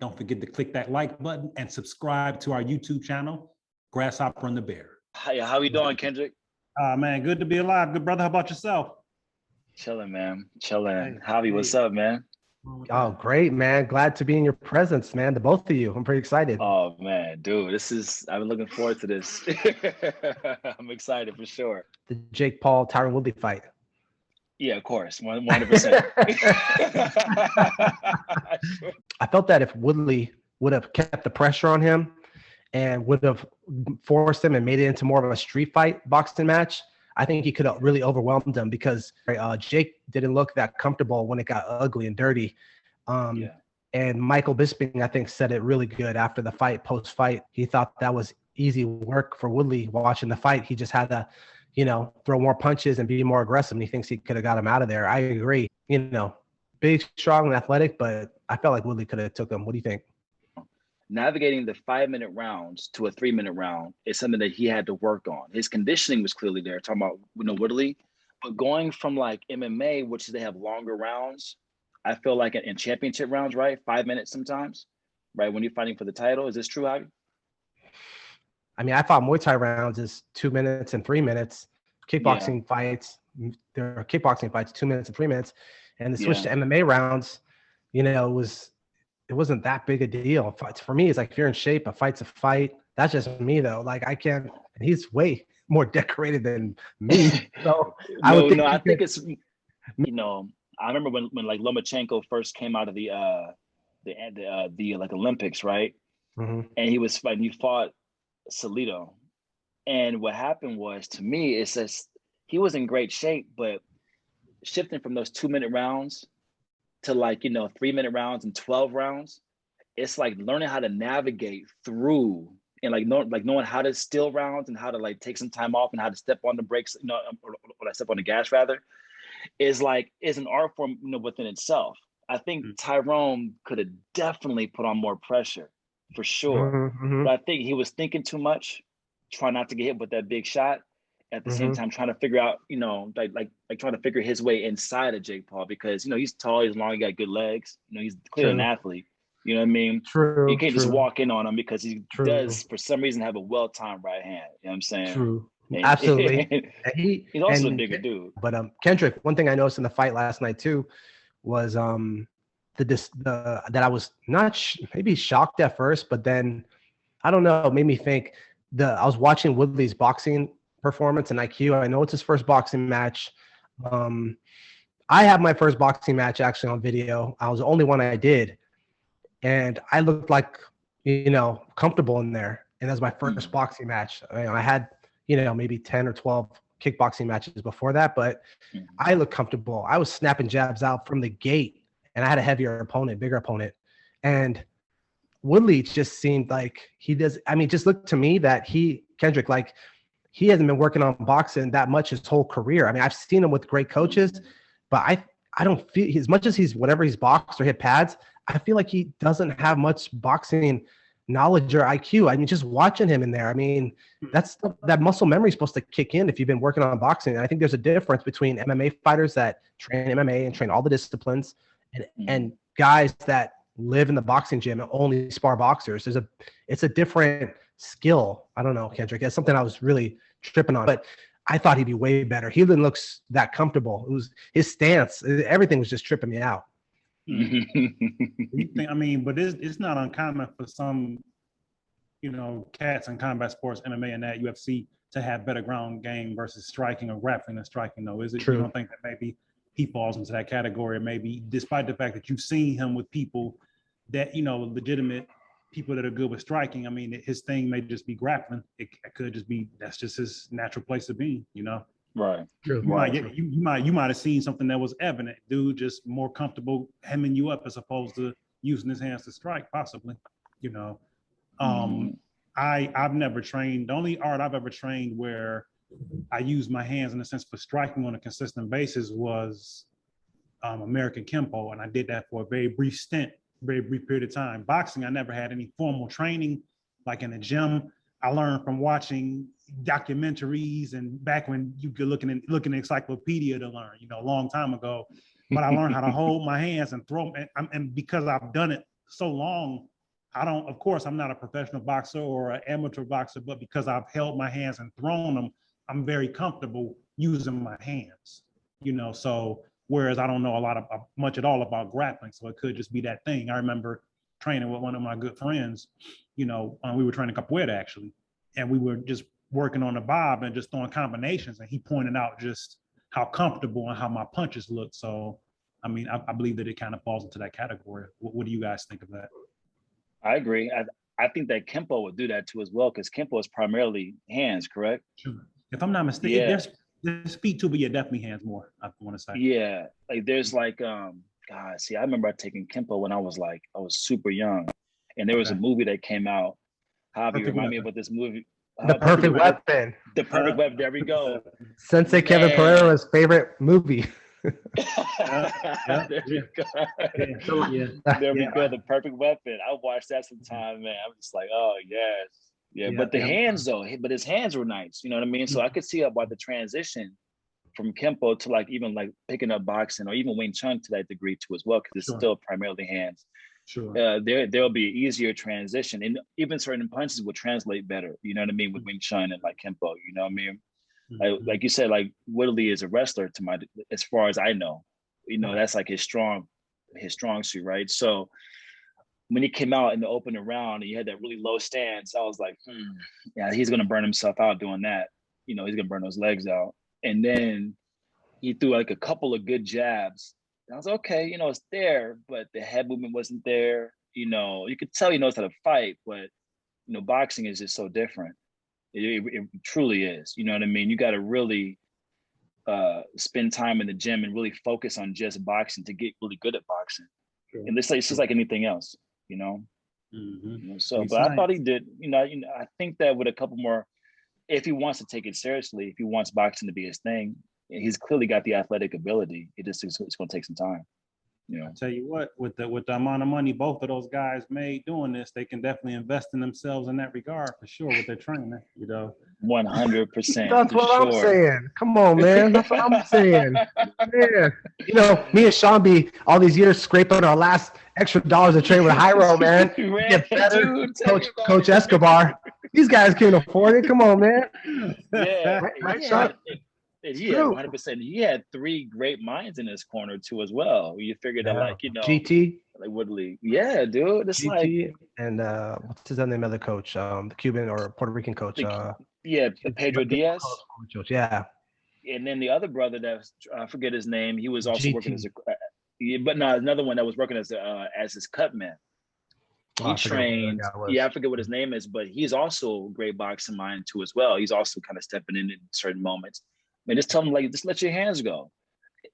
Don't forget to click that like button and subscribe to our YouTube channel, Grasshopper and the Bear. How we doing, Kendrick? Man, good to be alive. Good brother. How about yourself? Chilling, man. Chilling. Hey, Javi, what's up, man? Oh, great, man. Glad to be in your presence, man. The both of you. I'm pretty excited. Oh, man, dude, I've been looking forward to this. I'm excited for sure. The Jake Paul, Tyron Woodley fight. Yeah, of course. 100%. I felt that if Woodley would have kept the pressure on him and would have forced him and made it into more of a street fight boxing match, I think he could have really overwhelmed him because Jake didn't look that comfortable when it got ugly and dirty. And Michael Bisping, I think, said it really good after the fight, post-fight. He thought that was easy work for Woodley watching the fight. He just had to, throw more punches and be more aggressive, and he thinks he could have got him out of there. I agree. Big, strong, and athletic, but I felt like Woodley could have took him. What do you think? Navigating the 5-minute rounds to a 3-minute round is something that he had to work on. His conditioning was clearly there, talking about Woodley, but going from like MMA, which they have longer rounds, I feel like in championship rounds, right? 5 minutes sometimes, right? When you're fighting for the title. Is this true, Javi? I mean, I thought Muay Thai rounds is 2 minutes and 3 minutes. Kickboxing fights, there are kickboxing fights, 2 minutes and 3 minutes. And the switch to MMA rounds, it wasn't that big a deal. For me, it's like if you're in shape, a fight's a fight. That's just me, though. Like I can't. And he's way more decorated than me. So I think it's. I remember when like Lomachenko first came out of the like Olympics, right? Mm-hmm. And he fought Salido, and what happened was, to me, it says he was in great shape, but shifting from those 2-minute rounds to 3-minute rounds and 12 rounds, it's like learning how to navigate through and knowing how to steal rounds and how to take some time off and how to step on the brakes, or step on the gas rather, is an art form within itself. I think Tyrone could have definitely put on more pressure for sure, mm-hmm. but I think he was thinking too much, trying not to get hit with that big shot. At the same time, trying to figure out, trying to figure his way inside of Jake Paul because, he's tall, he's long, he got good legs. He's clearly an athlete. You know what I mean? True. You can't just walk in on him because he does, for some reason, have a well-timed right hand. You know what I'm saying? True. And, Absolutely. He's also a bigger dude. But Kendrick, one thing I noticed in the fight last night too was that I was not maybe shocked at first, but then I don't know, it made me think. I was watching Woodley's boxing performance and IQ. I know it's his first boxing match. I have my first boxing match actually on video. I was the only one I did, and I looked like comfortable in there. And that was my first boxing match. I had maybe 10 or 12 kickboxing matches before that, but I looked comfortable. I was snapping jabs out from the gate, and I had a heavier opponent, bigger opponent, and Woodley just seemed like he does. I mean, just looked to me that Kendrick, like he hasn't been working on boxing that much his whole career. I mean, I've seen him with great coaches, but I don't feel as much as he's boxed or hit pads. I feel like he doesn't have much boxing knowledge or IQ. I mean, just watching him in there. I mean, that muscle memory is supposed to kick in if you've been working on boxing. And I think there's a difference between MMA fighters that train MMA and train all the disciplines and guys that live in the boxing gym and only spar boxers. It's a different skill. I don't know, Kendrick. It's something I was really tripping on, but I thought he'd be way better. He didn't look that comfortable. It was his stance. Everything was just tripping me out. I mean, but it's not uncommon for some, cats in combat sports, MMA and that UFC, to have better ground game versus striking or grappling and striking, though, is it? True. You don't think that maybe he falls into that category, maybe despite the fact that you've seen him with people that, legitimate people that are good with striking? I mean, his thing may just be grappling. It could just be, that's just his natural place of being, Right. True. You might have seen something that was evident. Dude just more comfortable hemming you up as opposed to using his hands to strike, possibly. I've never trained. The only art I've ever trained where I use my hands in a sense for striking on a consistent basis was American Kempo, and I did that for a very brief period of time. Boxing, I never had any formal training, like in the gym. I learned from watching documentaries and back when you could look in encyclopedia to learn, a long time ago. But I learned how to hold my hands and throw them. And because I've done it so long, of course, I'm not a professional boxer or an amateur boxer, but because I've held my hands and thrown them, I'm very comfortable using my hands, so whereas I don't know much at all about grappling. So it could just be that thing. I remember training with one of my good friends, we were training capoeira actually, and we were just working on the bob and just throwing combinations. And he pointed out just how comfortable and how my punches look. So, I mean, I believe that it kind of falls into that category. What do you guys think of that? I agree. I think that Kempo would do that too as well, because Kempo is primarily hands, correct? Sure. If I'm not mistaken, there's feet too, but yeah, definitely hands more, I want to say. Yeah, like there's like, God, see, I remember taking Kempo when I was super young, and there was a movie that came out. Javi, remind me about this movie. The Perfect Weapon. The Perfect Weapon. There we go. Sensei Kevin Pereira's favorite movie. There we go. There we go. The Perfect Weapon. I watched that sometime, man. I'm just like, oh yes, yeah. But the hands though, but his hands were nice. You know what I mean? So I could see about the transition from Kempo to like even like picking up boxing or even Wing Chun to that degree too as well, because it's still primarily hands. Sure. There'll be an easier transition, and even certain punches will translate better. You know what I mean, with Wing Chun and like Kempo. You know what I mean? Like you said, like Woodley is a wrestler as far as I know. That's like his strong suit, right? So when he came out in the opening round and you had that really low stance, I was like, yeah, he's gonna burn himself out doing that. He's gonna burn those legs out. And then he threw like a couple of good jabs. And I was like, okay, it's there, but the head movement wasn't there. You could tell he knows how to fight, but boxing is just so different. It truly is. You know what I mean? You got to really spend time in the gym and really focus on just boxing to get really good at boxing. Sure. And it's just like anything else, So, but I thought he did. I think that with a couple more, if he wants to take it seriously, if he wants boxing to be his thing, he's clearly got the athletic ability. It's going to take some time. I tell you what, with the amount of money both of those guys made doing this, they can definitely invest in themselves in that regard for sure with their training. 100%. That's what I'm saying. Come on, man. That's what I'm saying. Yeah. Me and Sean be all these years scraping our last extra dollars to train with Hyro, man. Get better, dude, Coach Escobar. These guys can't afford it. Come on, man. Yeah. Right, Sean? He had 100%. He had three great minds in his corner too, as well. You figured that, like, GT, like Woodley. Yeah, dude. It's GT, like, and what's his name? Other coach, the Cuban or Puerto Rican coach. Pedro Diaz. Yeah. And then the other brother I forget his name. He was also GT. working as another one that was working as his cut man. He trained. I forget what his name is, but he's also a great boxing mind too, as well. He's also kind of stepping in certain moments. I mean, just tell them, like, just let your hands go.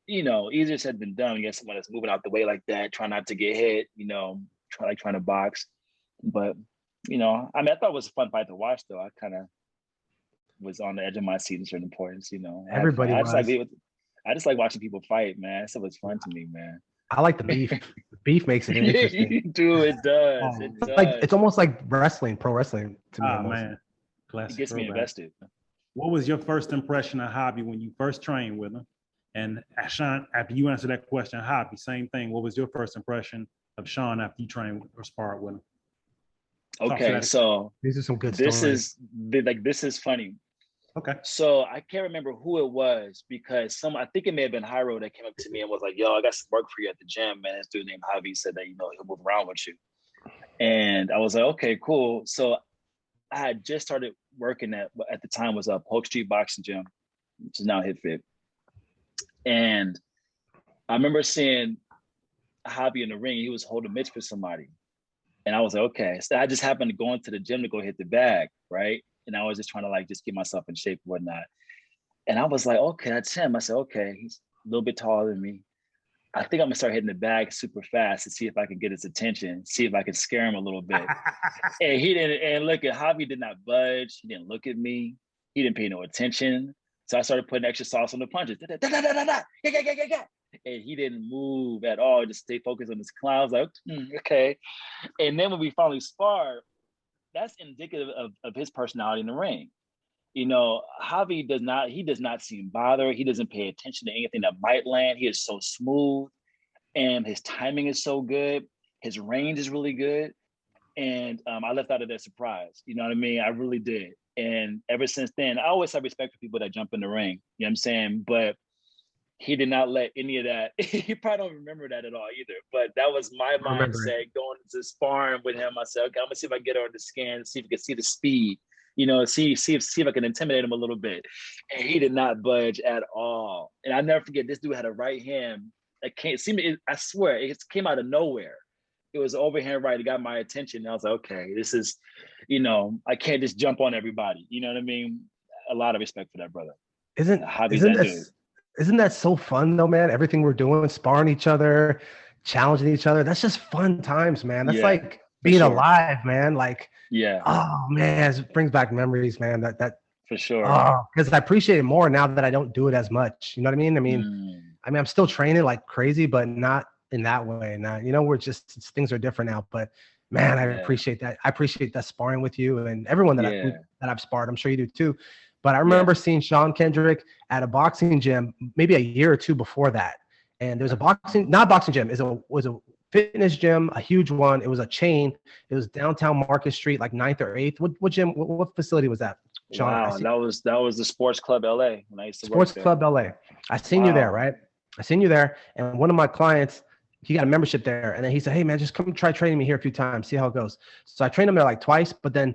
Easier said than done. You got someone that's moving out the way like that, trying not to get hit, trying to box. But, I mean, I thought it was a fun fight to watch, though. I kind of was on the edge of my seat in certain points, Everybody I just like watching people fight, man. So it's fun to me, man. I like the beef. The beef makes it interesting. Dude, it does. It's almost like wrestling, pro wrestling to me. Oh, man. It gets me invested. What was your first impression of Javi when you first trained with him? And Sean, after you answer that question, Javi, same thing. What was your first impression of Sean after you trained or sparred with him? Okay, so these are some good stories. This is funny. Okay. So I can't remember who it was, because I think it may have been Hyro that came up to me and was like, yo, I got some work for you at the gym, man. This dude named Javi said that, he'll move around with you. And I was like, okay, cool. So I had just started working at the time was a Polk Street Boxing Gym, which is now HitFit. And I remember seeing Javi in the ring. He was holding mitts for somebody. And I was like, okay. So I just happened to go into the gym to go hit the bag, right? And I was just trying to like just get myself in shape and whatnot. And I was like, okay, that's him. I said, okay, he's a little bit taller than me. I think I'm gonna start hitting the bag super fast to see if I can get his attention, see if I can scare him a little bit. And he didn't, and look at Javi did not budge. He didn't look at me. He didn't pay no attention. So I started putting extra sauce on the punches. And he didn't move at all, just stay focused on his clown. I was like, okay. And then when we finally sparred, that's indicative of his personality in the ring. Javi does not seem bothered. He doesn't pay attention to anything that might land. He is so smooth, and his timing is so good. His range is really good. And I left out of their surprise. You know what I mean? I really did. And ever since then, I always have respect for people that jump in the ring. You know what I'm saying? But he did not let any of that. He probably don't remember that at all either. But that was my mindset going into sparring with him. I said, okay, I'm gonna see if I can get her on the scan, see if we can see the speed, you know, see if I can intimidate him a little bit. And he did not budge at all. And I never forget, this dude had a right hand that can't see me. I swear, it came out of nowhere. It was overhand right. It got my attention. And I was like, okay, this is, you know, I can't just jump on everybody. You know what I mean? A lot of respect for that brother. Isn't that so fun though, man? Everything we're doing, sparring each other, challenging each other. That's just fun times, man. That's like being alive, man. Like, oh man, it brings back memories, man. That for sure. Because I appreciate it more now that I don't do it as much. You know what I mean? I mean, I'm still training like crazy, but not in that way. Now, you know, we're just things are different now. But man, I appreciate that. I appreciate that sparring with you and everyone that I've sparred. I'm sure you do too. But I remember seeing Sean Kendrick at a boxing gym maybe a year or two before that. And there was not boxing gym, it was a fitness gym, a huge one. It was a chain. It was downtown Market Street, like 9th or 8th. What gym, what facility was that, Sean? Wow, that was the Sports Club LA when I used to Sports Club LA. I seen you there, right? I seen you there. And one of my clients, he got a membership there. And then he said, hey man, just come try training me here a few times, see how it goes. So I trained him there like twice, but then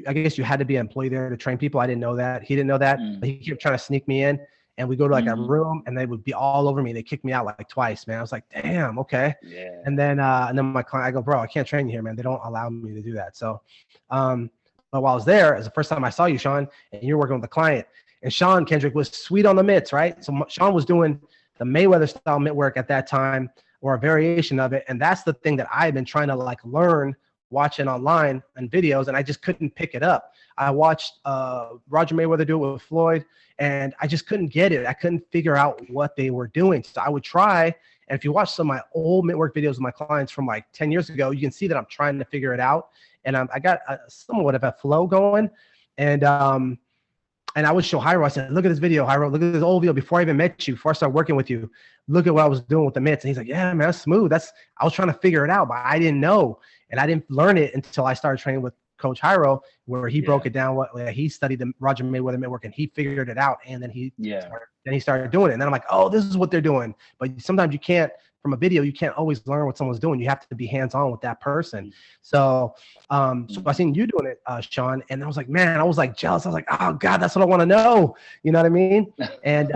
I guess you had to be an employee there to train people. I didn't know that. He didn't know that. But he kept trying to sneak me in. And we go to like a room and they would be all over me. They kicked me out like twice, man. I was like, damn, okay. Yeah. And then my client, I go, bro, I can't train you here, man. They don't allow me to do that. So, but while I was there, it was the first time I saw you, Sean, and you were working with the client. And Sean Kendrick was sweet on the mitts, right? So Sean was doing the Mayweather style mitt work at that time, or a variation of it. And that's the thing that I've been trying to like learn watching online and videos, and I just couldn't pick it up. I watched Roger Mayweather do it with Floyd, and I just couldn't get it. I couldn't figure out what they were doing. So I would try, and if you watch some of my old mitt work videos with my clients from like 10 years ago, you can see that I'm trying to figure it out. And I got somewhat of a flow going. And I would show Hyro, I said, look at this video, Hyro, look at this old video before I even met you, before I started working with you. Look at what I was doing with the mitts. And he's like, yeah, man, that's smooth. I was trying to figure it out, but I didn't know. And I didn't learn it until I started training with Coach Hyro, where he broke it down. He studied the Roger Mayweather mitt work and he figured it out. And then he started doing it. And then I'm like, oh, this is what they're doing. But sometimes you can't, from a video, you can't always learn what someone's doing. You have to be hands-on with that person. So, so I seen you doing it, Sean, and I was like, man, I was like jealous. I was like, oh God, that's what I want to know. You know what I mean? And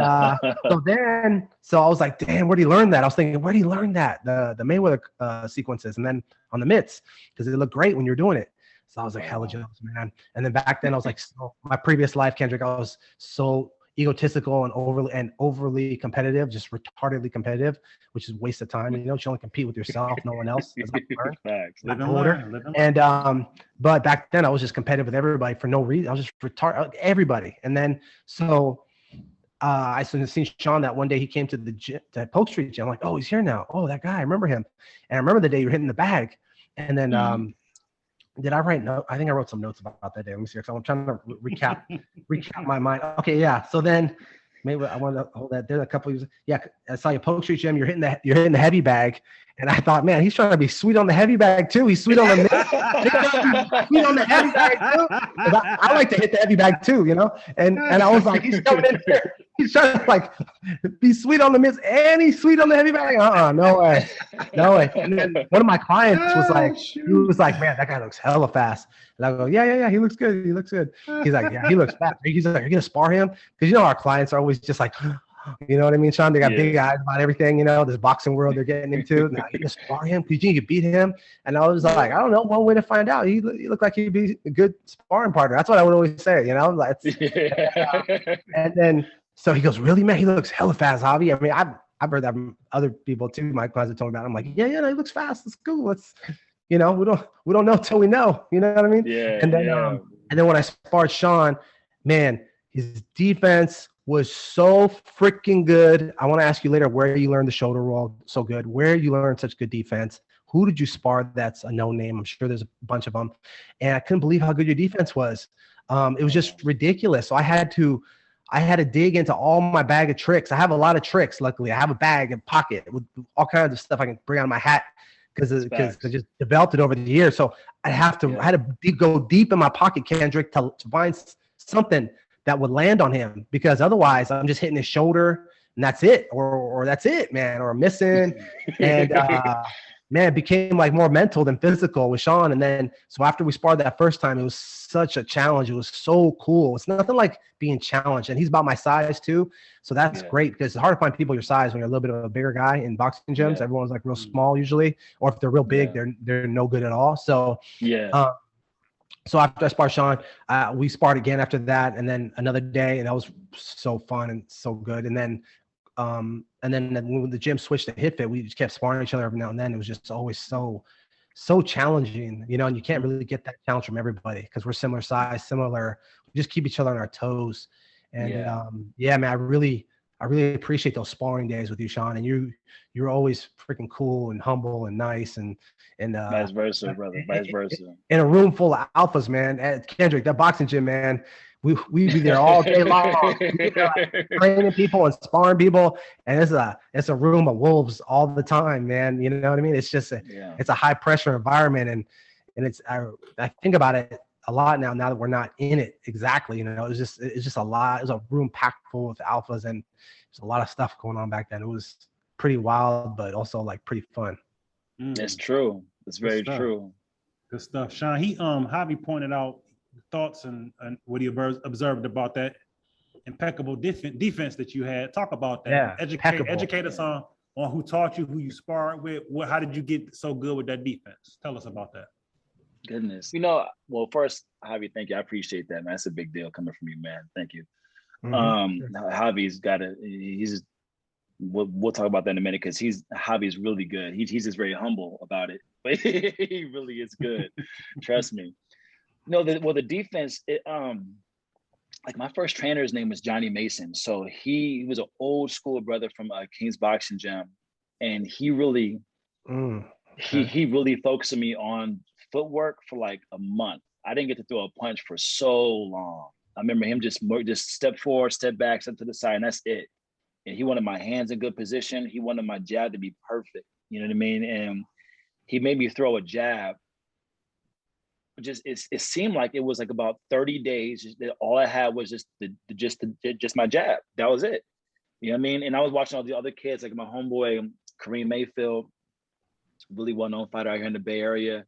so I was like, damn, where'd he learn that? I was thinking, where'd he learn that? The Mayweather sequences, and then on the mitts, because it looked great when you're doing it. So I was like, hella jealous, man. And then back then I was like, my previous life, Kendrick, I was so egotistical and overly competitive, just retardedly competitive, which is a waste of time. You know, you only compete with yourself, no one else. And but back then I was just competitive with everybody for no reason. I was just retarded, everybody. And then so I seen Sean that one day he came to the gym, to Polk Street gym. I'm like, oh, he's here now. Oh, that guy, I remember him. And I remember the day you were hitting the bag. And then did I write notes? I think I wrote some notes about that day. Let me see, because I'm trying to recap my mind. Okay, yeah. So then maybe I want to hold that. There's a couple of, I saw you Polk Street gym. You're hitting the heavy bag, and I thought, man, he's trying to be sweet on the heavy bag too. He's sweet on the sweet on the heavy bag too. I like to hit the heavy bag too, you know. And I was like, he's coming in there. He's trying to like be sweet on the mitts and he's sweet on the heavy bag. No way. And then one of my clients was like, man, that guy looks hella fast. And I go, yeah, he looks good. He's like, yeah, he looks fast. He's like, you're gonna spar him? Because you know our clients are always just like, you know what I mean, Sean? They got big eyes about everything, you know, this boxing world they're getting into. Now you can spar him? Could you beat him? And I was like, I don't know, one way to find out. He looked like he'd be a good sparring partner. That's what I would always say, you know. And then so he goes, really, man? He looks hella fast, Javi. I mean, I've heard that from other people too. My clients have told me about it. I'm like, yeah, he looks fast. Let's go. Let's, you know, we don't know till we know. You know what I mean? Yeah. And then when I sparred Sean, man, his defense was so freaking good. I want to ask you later where you learned the shoulder roll so good, where you learned such good defense. Who did you spar that's a no name? I'm sure there's a bunch of them. And I couldn't believe how good your defense was. It was just ridiculous. So I had to dig into all my bag of tricks. I have a lot of tricks, luckily. I have a bag and pocket with all kinds of stuff I can bring out of my hat because I just developed it over the years. So I had to go deep in my pocket, Kendrick, to find something that would land on him, because otherwise I'm just hitting his shoulder and that's it, or that's it, man, or missing. And man, it became like more mental than physical with Sean. And then, so after we sparred that first time, it was such a challenge. It was so cool. It's nothing like being challenged. And he's about my size too. So that's great, because it's hard to find people your size when you're a little bit of a bigger guy in boxing gyms. Everyone's like real small usually, or if they're real big, they're no good at all. So, so after I sparred Sean, we sparred again after that, and then another day, and that was so fun and so good. And then when the gym switched to HitFit, we just kept sparring each other every now and then. It was just always so challenging, you know, and you can't really get that challenge from everybody because we're similar size, we just keep each other on our toes. And man, I really appreciate those sparring days with you, Sean. And you're always freaking cool and humble and nice, and vice versa, brother. Vice versa. In a room full of alphas, man. At Kendrick, that boxing gym, man. We be there all day long, training people and sparring people, and it's a room of wolves all the time, man. You know what I mean? It's just it's a high pressure environment, and it's I think about it a lot now that we're not in it exactly. You know, it's just a lot. It was a room packed full with alphas, and there's a lot of stuff going on back then. It was pretty wild, but also like pretty fun. It's true. It's very true. Good stuff, Sean. Javi pointed out thoughts and what he observed about that impeccable defense that you had. Talk about that. Educate us on who taught you, who you sparred with. How did you get so good with that defense? Tell us about that. Goodness. You know, well, first, Javi, thank you. I appreciate that, man. That's a big deal coming from you, man. Thank you. Javi's we'll talk about that in a minute, because Javi's really good. He's just very humble about it, but he really is good. Trust me. No, the defense, like my first trainer's name was Johnny Mason. So he was an old school brother from King's Boxing Gym. And he really, he really focused me on footwork for like a month. I didn't get to throw a punch for so long. I remember him just step forward, step back, step to the side, and that's it. And he wanted my hands in good position. He wanted my jab to be perfect. You know what I mean? And he made me throw a jab. It seemed like it was like about 30 days. All I had was just my jab. That was it. You know what I mean? And I was watching all the other kids, like my homeboy Kareem Mayfield, really well-known fighter out here in the Bay Area,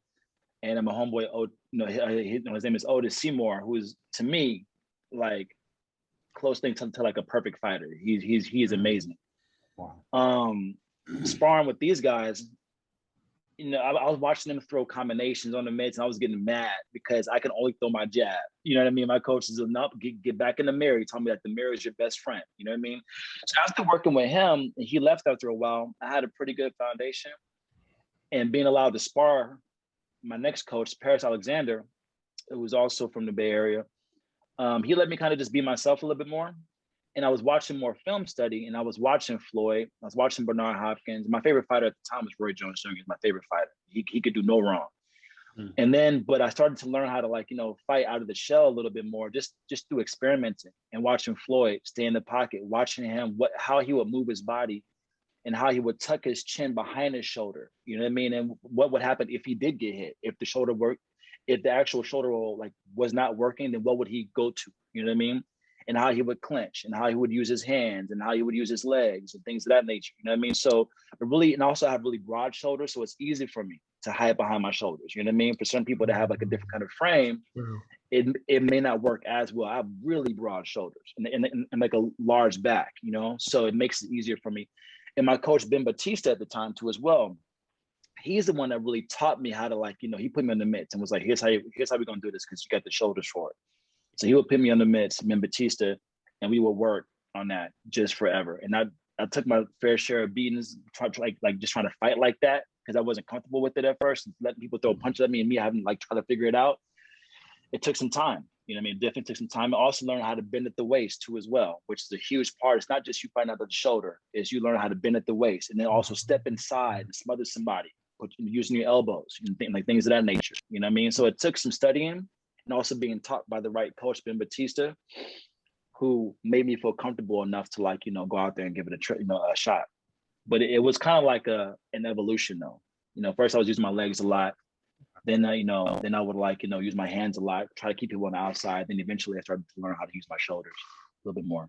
and my homeboy, his name is Otis Seymour, who is, to me, like close thing to like a perfect fighter. He is amazing. Wow. Sparring with these guys, you know, I was watching them throw combinations on the mitts, and I was getting mad because I can only throw my jab. You know what I mean? My coach is enough, get back in the mirror. He told me that the mirror is your best friend. You know what I mean? So after working with him, and he left after a while, I had a pretty good foundation. And being allowed to spar my next coach, Paris Alexander, who was also from the Bay Area, he let me kind of just be myself a little bit more. And I was watching more film study, and I was watching Floyd. I was watching Bernard Hopkins. My favorite fighter at the time was Roy Jones Jr. My favorite fighter. He could do no wrong. And then, but I started to learn how to fight out of the shell a little bit more, just through experimenting and watching Floyd stay in the pocket, watching him, how he would move his body and how he would tuck his chin behind his shoulder. You know what I mean? And what would happen if he did get hit? If the shoulder worked, if the actual shoulder roll was not working, then what would he go to? You know what I mean? And how he would clench, and how he would use his hands, and how he would use his legs, and things of that nature. You know what I mean? So and also I have really broad shoulders, so it's easy for me to hide behind my shoulders. You know what I mean? For some people that have like a different kind of frame, it may not work as well. I have really broad shoulders and like a large back, you know? So it makes it easier for me. And my coach, Ben Batista at the time too as well, he's the one that really taught me how to he put me on the mitts and was like, here's how we're gonna do this, because you got the shoulders for it. So he would put me on the mitts, Ben Batista, and we would work on that just forever. And I took my fair share of beatings, just trying to fight like that, because I wasn't comfortable with it at first, letting people throw punches at me and me having to try to figure it out. It took some time. You know what I mean? It definitely took some time. I also learned how to bend at the waist too as well, which is a huge part. It's not just you fighting out of the shoulder, it's you learn how to bend at the waist, and then also step inside and smother somebody, using your elbows and things of that nature. You know what I mean? So it took some studying, and also being taught by the right coach, Ben Batista, who made me feel comfortable enough to go out there and give it a shot. But it was kind of like an evolution though. You know, first I was using my legs a lot. Then, then I would like, use my hands a lot, try to keep people on the outside. Then eventually I started to learn how to use my shoulders a little bit more.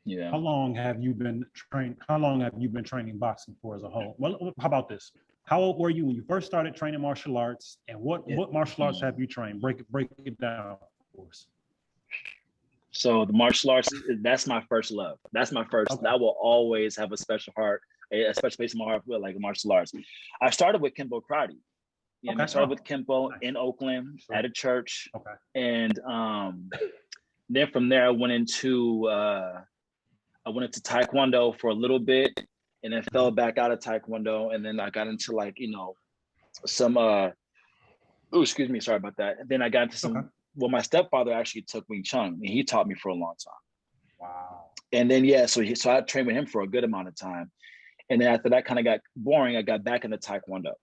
Yeah. How long have you been training boxing for as a whole? Well, how about this? How old were you when you first started training martial arts, and what martial arts have you trained? Break it down for us. So the martial arts, that's my first love. That's my first. Okay. That will always have a special place in my heart for like martial arts. I started with Kempo karate. I started with Kempo in Oakland at a church. Okay. And then from there I went into Taekwondo for a little bit, and then fell back out of Taekwondo, and then I got into like, some excuse me, sorry about that. And then I got into some well, my stepfather actually took Wing Chun, and he taught me for a long time. Wow. And then so I trained with him for a good amount of time. And then after that kind of got boring, I got back into Taekwondo,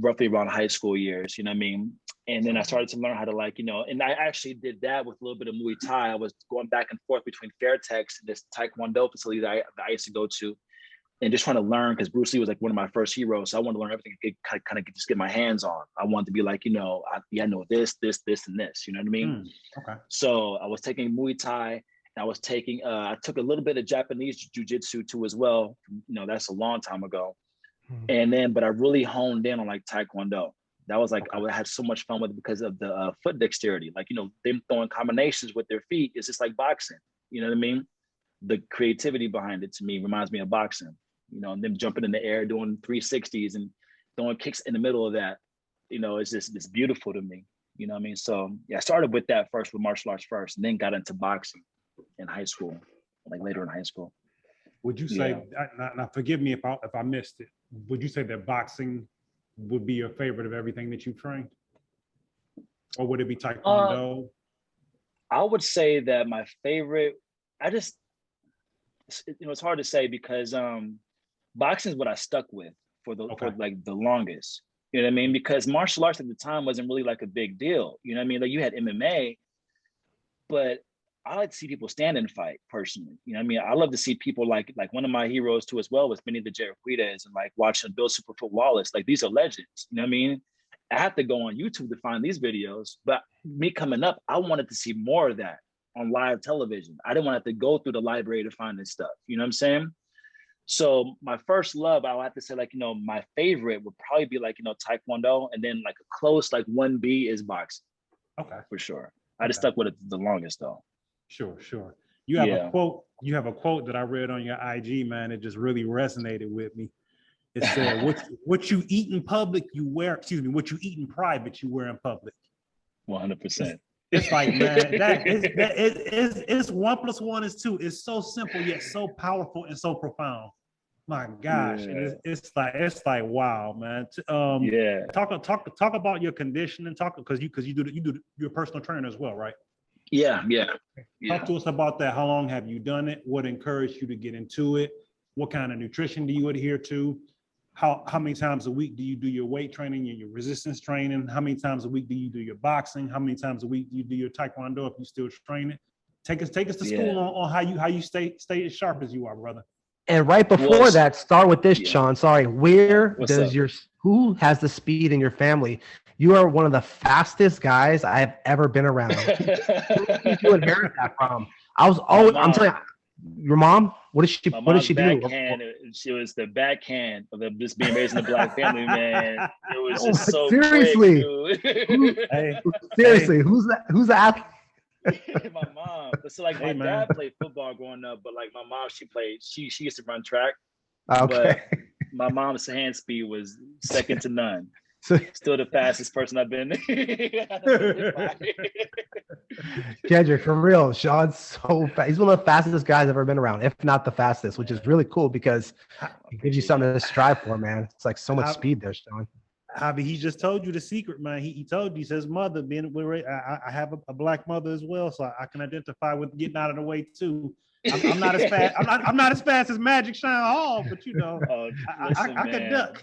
roughly around high school years, you know what I mean? And then I started to learn how to like, and I actually did that with a little bit of Muay Thai. I was going back and forth between Fairtex and this Taekwondo facility that I used to go to, and just trying to learn, because Bruce Lee was like one of my first heroes. So I wanted to learn everything I could kind of just get my hands on. I wanted to be like, I know this, and this, you know what I mean? Okay. So I was taking Muay Thai, and I was taking, I took a little bit of Japanese jiu-jitsu too as well. That's a long time ago. And then, but I really honed in on like Taekwondo. That was like, I had so much fun with it because of the foot dexterity. Like, them throwing combinations with their feet is just like boxing. You know what I mean? The creativity behind it to me reminds me of boxing. And them jumping in the air, doing 360s and throwing kicks in the middle of that, it's beautiful to me. You know what I mean? So yeah, I started with that first, with martial arts first, and then got into boxing in high school, like later in high school. Would you say, now forgive me if I missed it, would you say that boxing would be your favorite of everything that you've trained? Or would it be Taekwondo? I would say that my favorite, it's hard to say because boxing is what I stuck with for like the longest. You know what I mean? Because martial arts at the time wasn't really like a big deal. You know what I mean? Like you had MMA, but I like to see people stand and fight personally. You know what I mean? I love to see people like one of my heroes too as well was Benny the Jet Guides, and like watching Bill Superfoot Wallace. Like these are legends. You know what I mean? I have to go on YouTube to find these videos, but me coming up, I wanted to see more of that on live television. I didn't want to have to go through the library to find this stuff. You know what I'm saying? So my first love, I would have to say, like, my favorite would probably be like, Taekwondo, and then like a close, like 1B is boxing. Okay. For sure. I just stuck with it the longest though. Sure. You have a quote that I read on your IG, man. It just really resonated with me. It said, what you eat in public, what you eat in private, you wear in public. 100%. It's like, man, it's 1 + 1 is 2. It's so simple yet so powerful and so profound. My gosh, it's like wow, man. Talk about your conditioning. Because you're a personal trainer as well, right? Yeah. Talk to us about that. How long have you done it? What encouraged you to get into it? What kind of nutrition do you adhere to? How many times a week do you do your weight training and your resistance training? How many times a week do you do your boxing? How many times a week do you do your Taekwondo if you still training? Take us to school on how you stay as sharp as you are, brother. And right before that, start with this, Sean. Sorry, who has the speed in your family? You are one of the fastest guys I've ever been around. Who did you inherit that from? I'm telling you, your mom. What did she do? She was the backhand of just being raised in a black family, man. It was just so seriously. Quick, seriously, who's the athlete? My mom. So like my dad played football growing up, but like my mom, she used to run track. Okay. But my mom's hand speed was second to none. Still the fastest person I've been. Kendrick, for real, Sean's so fast. He's one of the fastest guys I've ever been around, if not the fastest, which is really cool because it gives you something to strive for, man. It's like so much speed there, Sean. Javi, he just told you the secret, man. He told you, he says, mother, I have a black mother as well, so I can identify with getting out of the way too. I'm not as fast. I'm not as fast as Magic Shine Hall, but you know, Listen, I could duck.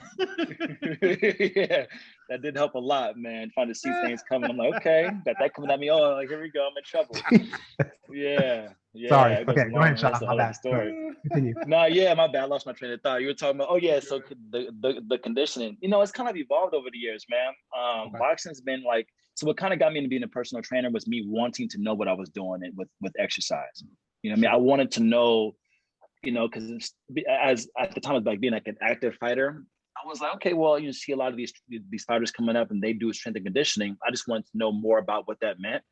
Yeah, that did help a lot, man. Trying to see things coming. I'm like, okay, got that coming at me. Oh, like, here we go. I'm in trouble. Yeah. Sorry. It goes Okay, go ahead, Sean. that's a My hell of bad. a story. Continue. No, yeah, my bad. I lost my train of thought. You were talking about, oh yeah, so the conditioning. You know, it's kind of evolved over the years, man. Okay. Boxing's been like, so what kind of got me into being a personal trainer was me wanting to know what I was doing with exercise. You know what I mean? I wanted to know, you know, because as at the time of like being like an active fighter, I was like, okay, well, you see a lot of these fighters coming up and they do strength and conditioning. I just wanted to know more about what that meant.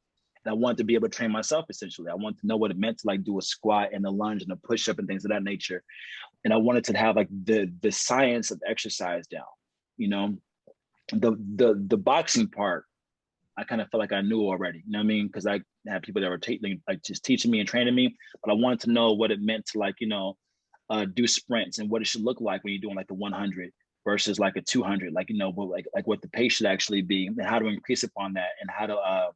And I wanted to be able to train myself, essentially. I wanted to know what it meant to like do a squat and a lunge and a push-up and things of that nature. And I wanted to have like the science of exercise down. You know, the boxing part, I kind of felt like I knew already. You know what I mean? Because I had people that were like just teaching me and training me, but I wanted to know what it meant to like, you know, do sprints and what it should look like when you're doing like the 100 versus like a 200, like, you know, like what the pace should actually be and how to increase upon that and how to,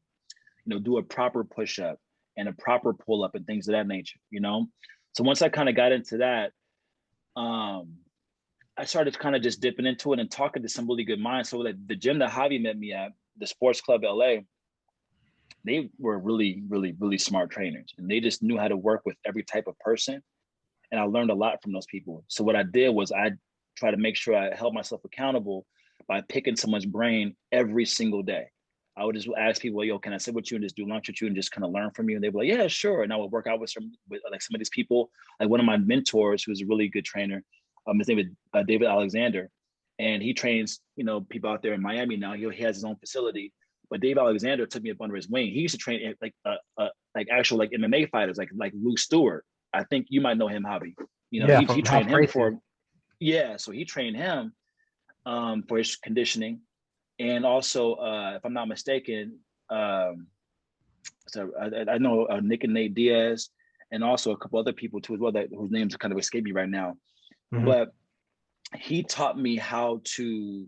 you know, do a proper push-up and a proper pull-up and things of that nature, you know? So once I kind of got into that, I started kind of just dipping into it and talking to some really good minds. So like the gym that Javi met me at, the Sports Club LA, they were really, really, really smart trainers. And they just knew how to work with every type of person. And I learned a lot from those people. So what I did was I tried to make sure I held myself accountable by picking someone's brain every single day. I would just ask people, yo, can I sit with you and just do lunch with you and just kind of learn from you? And they'd be like, yeah, sure. And I would work out with like some of these people. Like one of my mentors, who's a really good trainer, his name is David Alexander. And he trains, you know, people out there in Miami now. He has his own facility. But David Alexander took me up under his wing. He used to train like actual like MMA fighters, like Luke Stewart. I think you might know him, Javi. You know, Yeah, he trained him for, so he trained him for his conditioning. And also, if I'm not mistaken, so I know Nick and Nate Diaz, and also a couple other people too as well whose names kind of escape me right now. Mm-hmm. But he taught me how to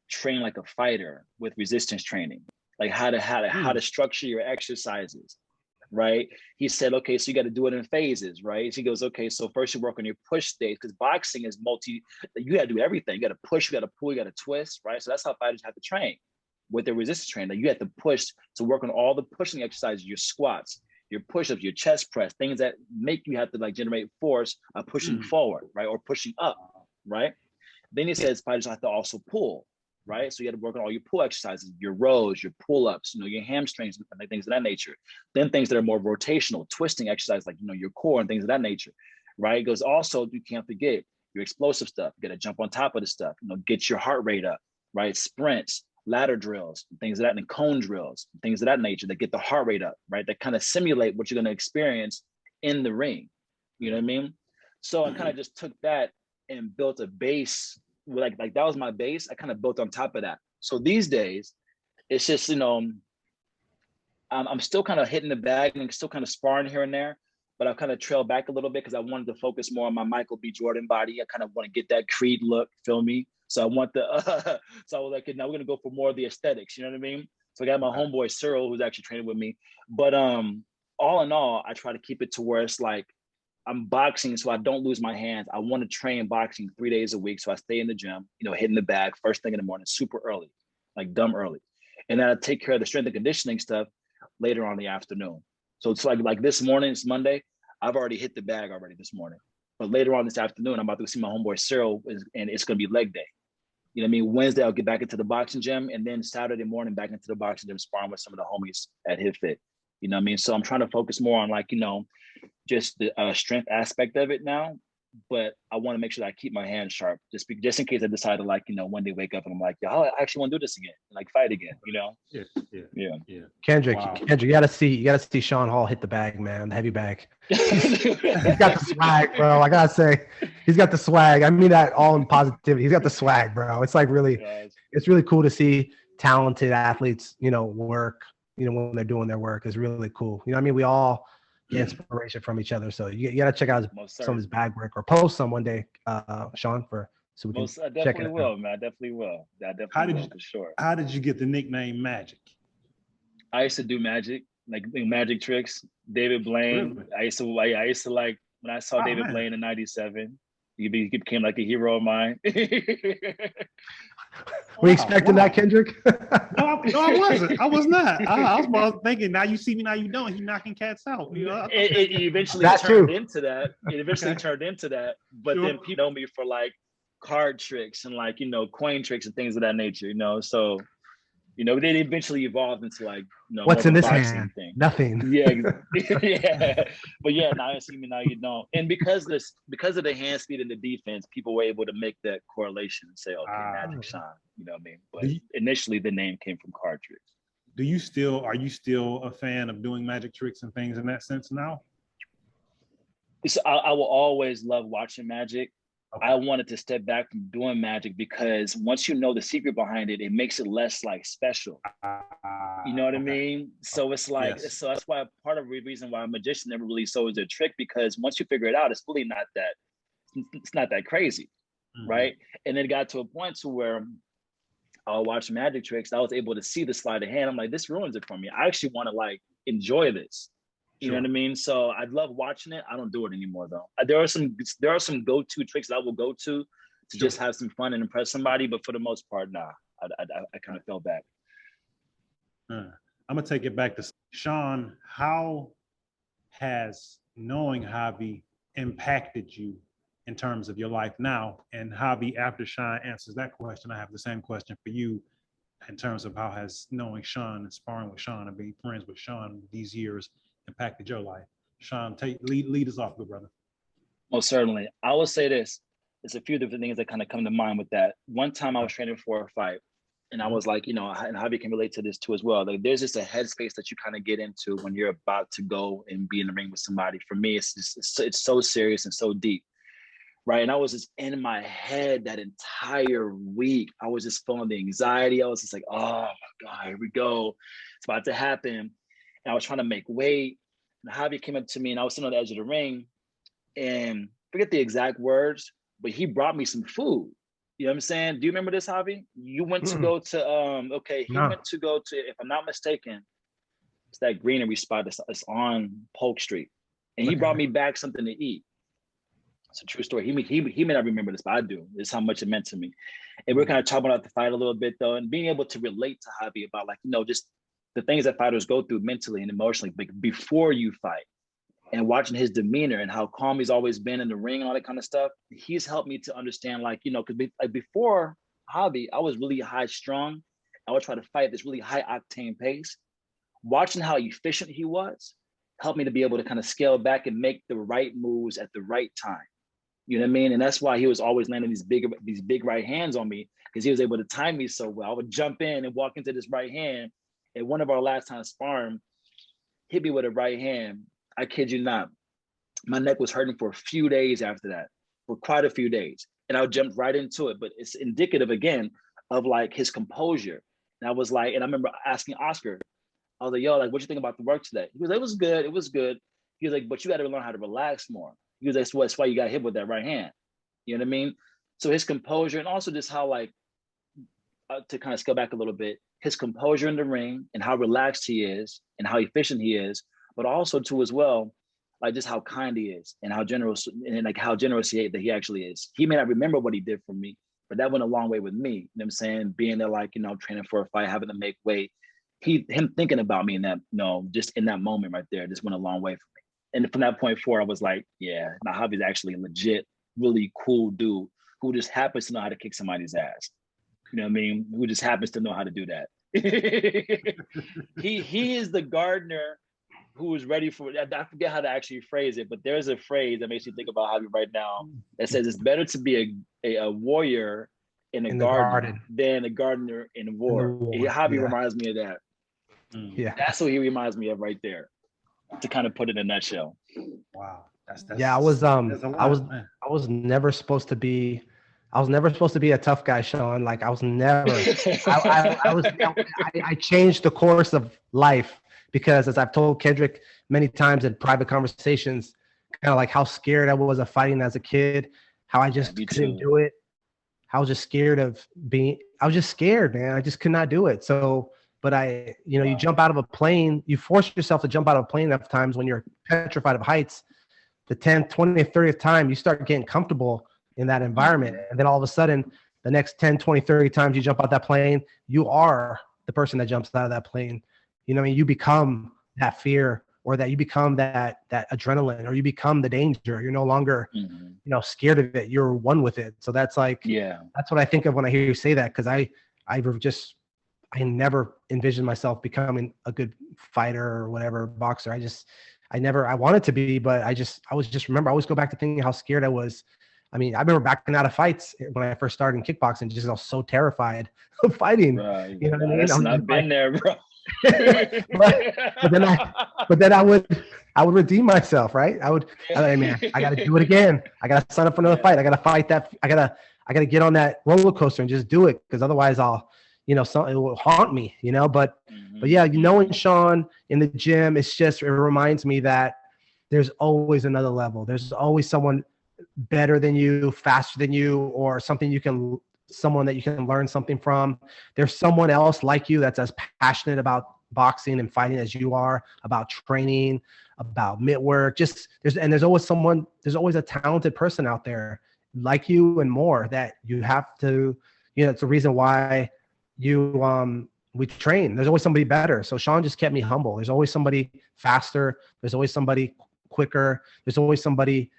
train like a fighter with resistance training, like how to structure your exercises. Right. He said, okay, so you got to do it in phases, right? So he goes, okay, so first you work on your push stage because boxing is you got to do everything. You got to push, you got to pull, you got to twist, right? So that's how fighters have to train with their resistance training. Like you have to push to work on all the pushing exercises, your squats, your push-ups, your chest press, things that make you have to like generate force pushing forward, right? Or pushing up, right? Then he says fighters have to also pull. Right. So you got to work on all your pull exercises, your rows, your pull-ups, you know, your hamstrings and things of that nature. Then things that are more rotational, twisting exercise, like, you know, your core and things of that nature. Right. It goes also, you can't forget your explosive stuff. You got to jump on top of the stuff, you know, get your heart rate up, right? Sprints, ladder drills, things of that, and cone drills, things of that nature that get the heart rate up, right? That kind of simulate what you're going to experience in the ring. You know what I mean? So I kind of just took that and built a base. Like that was my base. I kind of built on top of that. So these days, it's just, you know, I'm still kind of hitting the bag and still kind of sparring here and there, but I've kind of trailed back a little bit because I wanted to focus more on my Michael B. Jordan body. I kind of want to get that Creed look, feel me? So I want so I was like, now we're gonna go for more of the aesthetics. You know what I mean? So I got my homeboy Cyril, who's actually training with me. But all in all, I try to keep it to where it's like, I'm boxing so I don't lose my hands. I want to train boxing 3 days a week. So I stay in the gym, you know, hitting the bag first thing in the morning, super early, like dumb early. And then I take care of the strength and conditioning stuff later on in the afternoon. So it's like this morning, it's Monday. I've already hit the bag already this morning. But later on this afternoon, I'm about to see my homeboy Cyril and it's going to be leg day. You know what I mean? Wednesday, I'll get back into the boxing gym. And then Saturday morning, back into the boxing gym, sparring with some of the homies at HitFit. You know what I mean? So I'm trying to focus more on like, you know, just the strength aspect of it now, but I want to make sure that I keep my hands sharp, just in case I decide to like, you know, one day wake up and I'm like, yeah, I actually want to do this again, like fight again, you know? Yeah. Kendrick, you gotta see Sean Hall hit the bag, man, the heavy bag. He's got the swag, bro. I gotta say, he's got the swag. I mean that all in positivity. He's got the swag, bro. It's like really, it's really cool to see talented athletes, you know, work, you know, when they're doing their work is really cool. You know what I mean? We all get inspiration from each other. So you got to check out some of his bag work or post some one day, Sean, so we can I definitely will, man. I definitely will. For sure. How did you get the nickname Magic? I used to do magic like magic tricks. David Blaine. Really? I used to like when I saw Oh, David man. Blaine in '97. He became like a hero of mine. We Wow, expecting wow. that, Kendrick? No, I wasn't. I was not. I was more thinking, now you see me, now you don't. He knocking cats out. You know? It eventually That turned too. into that. It eventually Okay. turned into that. But Sure. then people know me for like card tricks and like, coin tricks and things of that nature, So, they eventually evolved into like, What's more in of a this boxing hand? thing. Nothing. Yeah, yeah. But yeah, now you see me, now you don't. And because of the hand speed and the defense, people were able to make that correlation and say, okay, Magic Sean, you know what I mean? But initially the name came from card tricks. Are you still a fan of doing magic tricks and things in that sense now? So I will always love watching magic. Okay. I wanted to step back from doing magic because once you know the secret behind it, it makes it less like special. You know what I mean? So it's like, Yes. so that's why part of the reason why a magician never really sold a trick, because once you figure it out, it's really not that crazy, right? And it got to a point to where I was watching magic tricks. I was able to see the sleight of hand. I'm like, this ruins it for me. I actually want to like enjoy this. You know what I mean? So I love watching it. I don't do it anymore though. There are some go-to tricks that I will go to just have some fun and impress somebody. But for the most part, nah, I kind of fell back. I'm gonna take it back to Sean. How has knowing Javi impacted you in terms of your life now? And Javi, after Sean answers that question, I have the same question for you in terms of how has knowing Sean and sparring with Sean and being friends with Sean these years impacted your life? Sean, lead us off, good brother. Most certainly. I will say this. There's a few different things that kind of come to mind with that. One time I was training for a fight, and I was like, and Javi can relate to this too as well. Like, there's just a headspace that you kind of get into when you're about to go and be in the ring with somebody. For me, it's so serious and so deep, right? And I was just in my head that entire week. I was just feeling the anxiety. I was just like, oh my God, here we go. It's about to happen. And I was trying to make weight. And Javi came up to me, and I was sitting on the edge of the ring, and forget the exact words, but he brought me some food. You know what I'm saying? Do you remember this, Javi? You went to go to, went to go to, if I'm not mistaken, it's that greenery spot that's on Polk Street. And he brought me back something to eat. It's a true story. He may not remember this, but I do. It's how much it meant to me. And we're kind of talking about the fight a little bit though, and being able to relate to Javi about like, just the things that fighters go through mentally and emotionally before you fight. And watching his demeanor and how calm he's always been in the ring and all that kind of stuff, he's helped me to understand, like, because before Javi, I was really high strung. I would try to fight this really high octane pace. Watching how efficient he was helped me to be able to kind of scale back and make the right moves at the right time. You know what I mean? And that's why he was always landing these big right hands on me, because he was able to time me so well. I would jump in and walk into this right hand. And one of our last times sparring, hit me with a right hand. I kid you not. My neck was hurting for a few days after that, for quite a few days. And I jumped right into it. But it's indicative, again, of like his composure. And I was like, and I remember asking Oscar, I was like, yo, like, what you think about the work today? He was like, it was good. He was like, but you got to learn how to relax more. He was like, that's why you got hit with that right hand. You know what I mean? So his composure, and also just how, like, to kind of scale back a little bit, his composure in the ring and how relaxed he is and how efficient he is, but also too as well, like just how kind he is and how generous, and like how generous that he actually is. He may not remember what he did for me, but that went a long way with me. You know what I'm saying? Being there, like, training for a fight, having to make weight, him thinking about me in that, just in that moment right there, just went a long way for me. And from that point forward, I was like, yeah, now Javi's actually a legit, really cool dude who just happens to know how to kick somebody's ass. You know what I mean? Who just happens to know how to do that. He is the gardener who is ready for, I forget how to actually phrase it, but there's a phrase that makes me think about Javi right now that says it's better to be a warrior in a garden than a gardener in war. Javi reminds me of that. Yeah. That's what he reminds me of right there, to kind of put it in a nutshell. Wow. That's I was never supposed to be a tough guy, Sean. Like, I was never. I changed the course of life because, as I've told Kendrick many times in private conversations, kind of like how scared I was of fighting as a kid, how I just couldn't do it. I was just scared of I was just scared, man. I just could not do it. So but you jump out of a plane, you force yourself to jump out of a plane enough times when you're petrified of heights. The 10th, 20th, 30th time, you start getting comfortable in that environment. And then all of a sudden, the next 10, 20, 30 times you jump out that plane, you are the person that jumps out of that plane. You know what I mean? You become that fear, or that you become that adrenaline, or you become the danger. You're no longer, scared of it. You're one with it. So that's like, that's what I think of when I hear you say that. Cause I never envisioned myself becoming a good fighter or whatever, boxer. I wanted to be, but I always go back to thinking how scared I was. I mean, I remember backing out of fights when I first started in kickboxing, just I was so terrified of fighting. Right. You know what I mean? Listen, I've been there, bro. but then I would redeem myself, right? Man, I got to do it again. I got to sign up for another fight. I got to fight that. I got to get on that roller coaster and just do it, because otherwise it will haunt me, but yeah, knowing Sean in the gym, it reminds me that there's always another level. There's always someone better than you, faster than you, or someone that you can learn something from. There's someone else like you that's as passionate about boxing and fighting as you are, about training, about mitt work. There's always a talented person out there like you and more that you have to, it's the reason why we train. There's always somebody better. So Sean just kept me humble. There's always somebody faster. There's always somebody quicker. There's always somebody,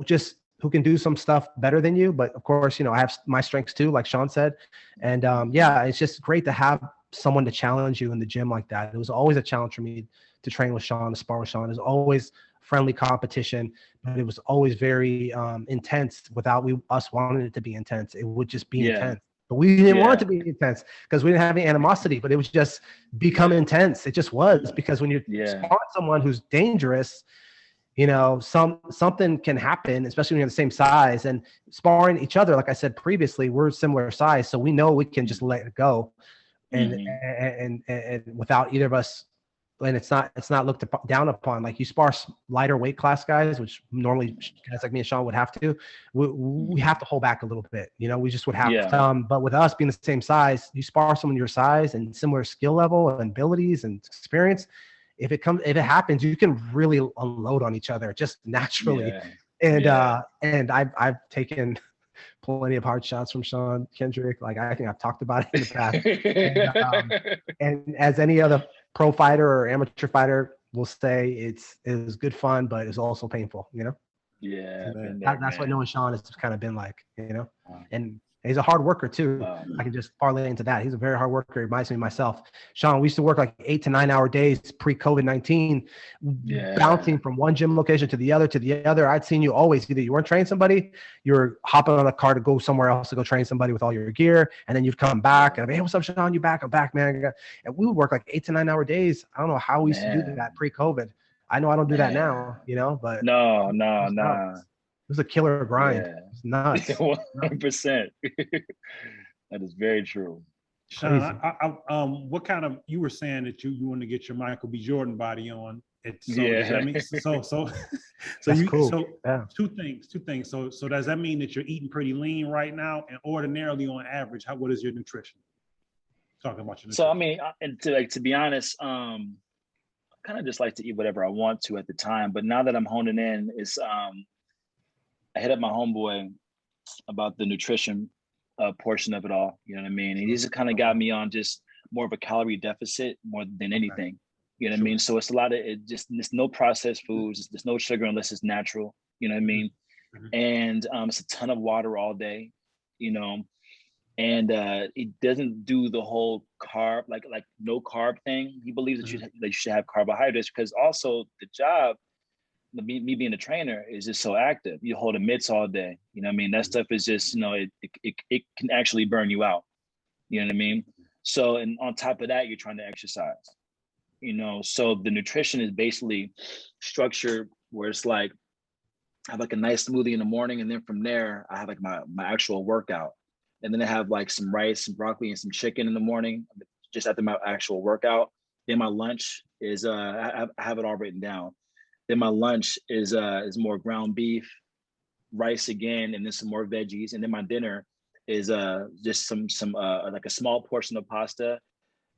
just who can do some stuff better than you. But of course, I have my strengths too, like Sean said. And it's just great to have someone to challenge you in the gym like that. It was always a challenge for me to train with Sean, to spar with Sean. It was always friendly competition, but it was always very intense without us wanting it to be intense. It would just be intense. But we didn't want it to be intense because we didn't have any animosity, but it was just become intense. It just was, because when you're sparring someone who's dangerous, something can happen, especially when you're the same size. And sparring each other, like I said previously, we're similar size, so we know we can just let it go, and without either of us. And it's not looked down upon. Like, you spar lighter weight class guys, which normally guys like me and Sean would have to. We have to hold back a little bit. We just would have to. But with us being the same size, you spar someone your size and similar skill level and abilities and experience. If it happens, you can really unload on each other just naturally. And I've taken plenty of hard shots from Sean Kendrick. Like, I think I've talked about it in the past. And as any other pro fighter or amateur fighter will say, it was good fun, but it's also painful, that's what knowing Sean has kind of been like, and he's a hard worker too. I can just parlay into that. He's a very hard worker. He reminds me of myself. Sean, we used to work like 8 to 9 hour days pre-COVID-19, bouncing from one gym location to the other. I'd seen you always, either you weren't training somebody, you were hopping on a car to go somewhere else to go train somebody with all your gear, and then you'd come back and I'd be, hey, what's up, Sean? You back? I'm back, man. And we would work like 8 to 9 hour days. I don't know how we used to do that pre-COVID. I know I don't do that now, but no. It was a killer grind. It's nuts. 100%. That is very true. Sean, what kind of, you were saying that you want to get your Michael B. Jordan body on. Does that mean, two things. So does that mean that you're eating pretty lean right now? And ordinarily, on average, what is your nutrition? Talking about your nutrition. So I mean, to be honest, I kind of just like to eat whatever I want to at the time. But now that I'm honing in, I hit up my homeboy about the nutrition portion of it all. You know what I mean? And he's kind of got me on just more of a calorie deficit more than anything. You know what I mean? So it's a lot of there's no processed foods. There's no sugar unless it's natural. You know what I mean? And it's a ton of water all day. And it doesn't do the whole carb, like no carb thing. He believes that you should have carbohydrates, because also the job, me being a trainer, is just so active. You hold mitts all day. You know what I mean? That stuff is just, it can actually burn you out. You know what I mean? So, and on top of that, you're trying to exercise. So the nutrition is basically structured where it's like, I have like a nice smoothie in the morning, and then from there, I have like my actual workout. And then I have like some rice, some broccoli, and some chicken in the morning, just after my actual workout. Then my lunch is, I have it all written down. Then my lunch is more ground beef, rice again, and then some more veggies. And then my dinner is just some like a small portion of pasta,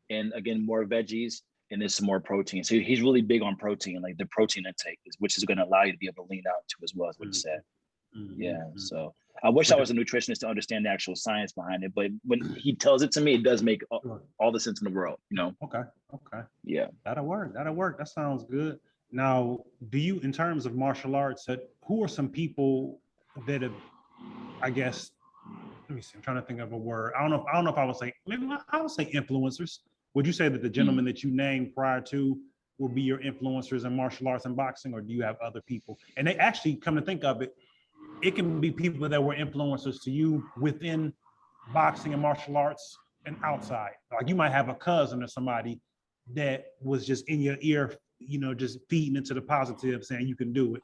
and again, more veggies, and there's some more protein. So he's really big on protein, like the protein intake, which is going to allow you to be able to lean out too as well, as what you said. Yeah. So I wish I was a nutritionist to understand the actual science behind it, but when he tells it to me, it does make all the sense in the world, you know? Okay. Yeah. That'll work. That sounds good. Now, do you, in terms of martial arts, who are some people that have, I guess, let me see, I'm trying to think of a word. I don't know if I would say, maybe I would say influencers. Would you say that the gentleman that you named prior to will be your influencers in martial arts and boxing, or do you have other people? And they actually, come to think of it, it can be people that were influencers to you within boxing and martial arts and outside. Like you might have a cousin or somebody that was just in your ear, you know, just feeding into the positive, saying you can do it.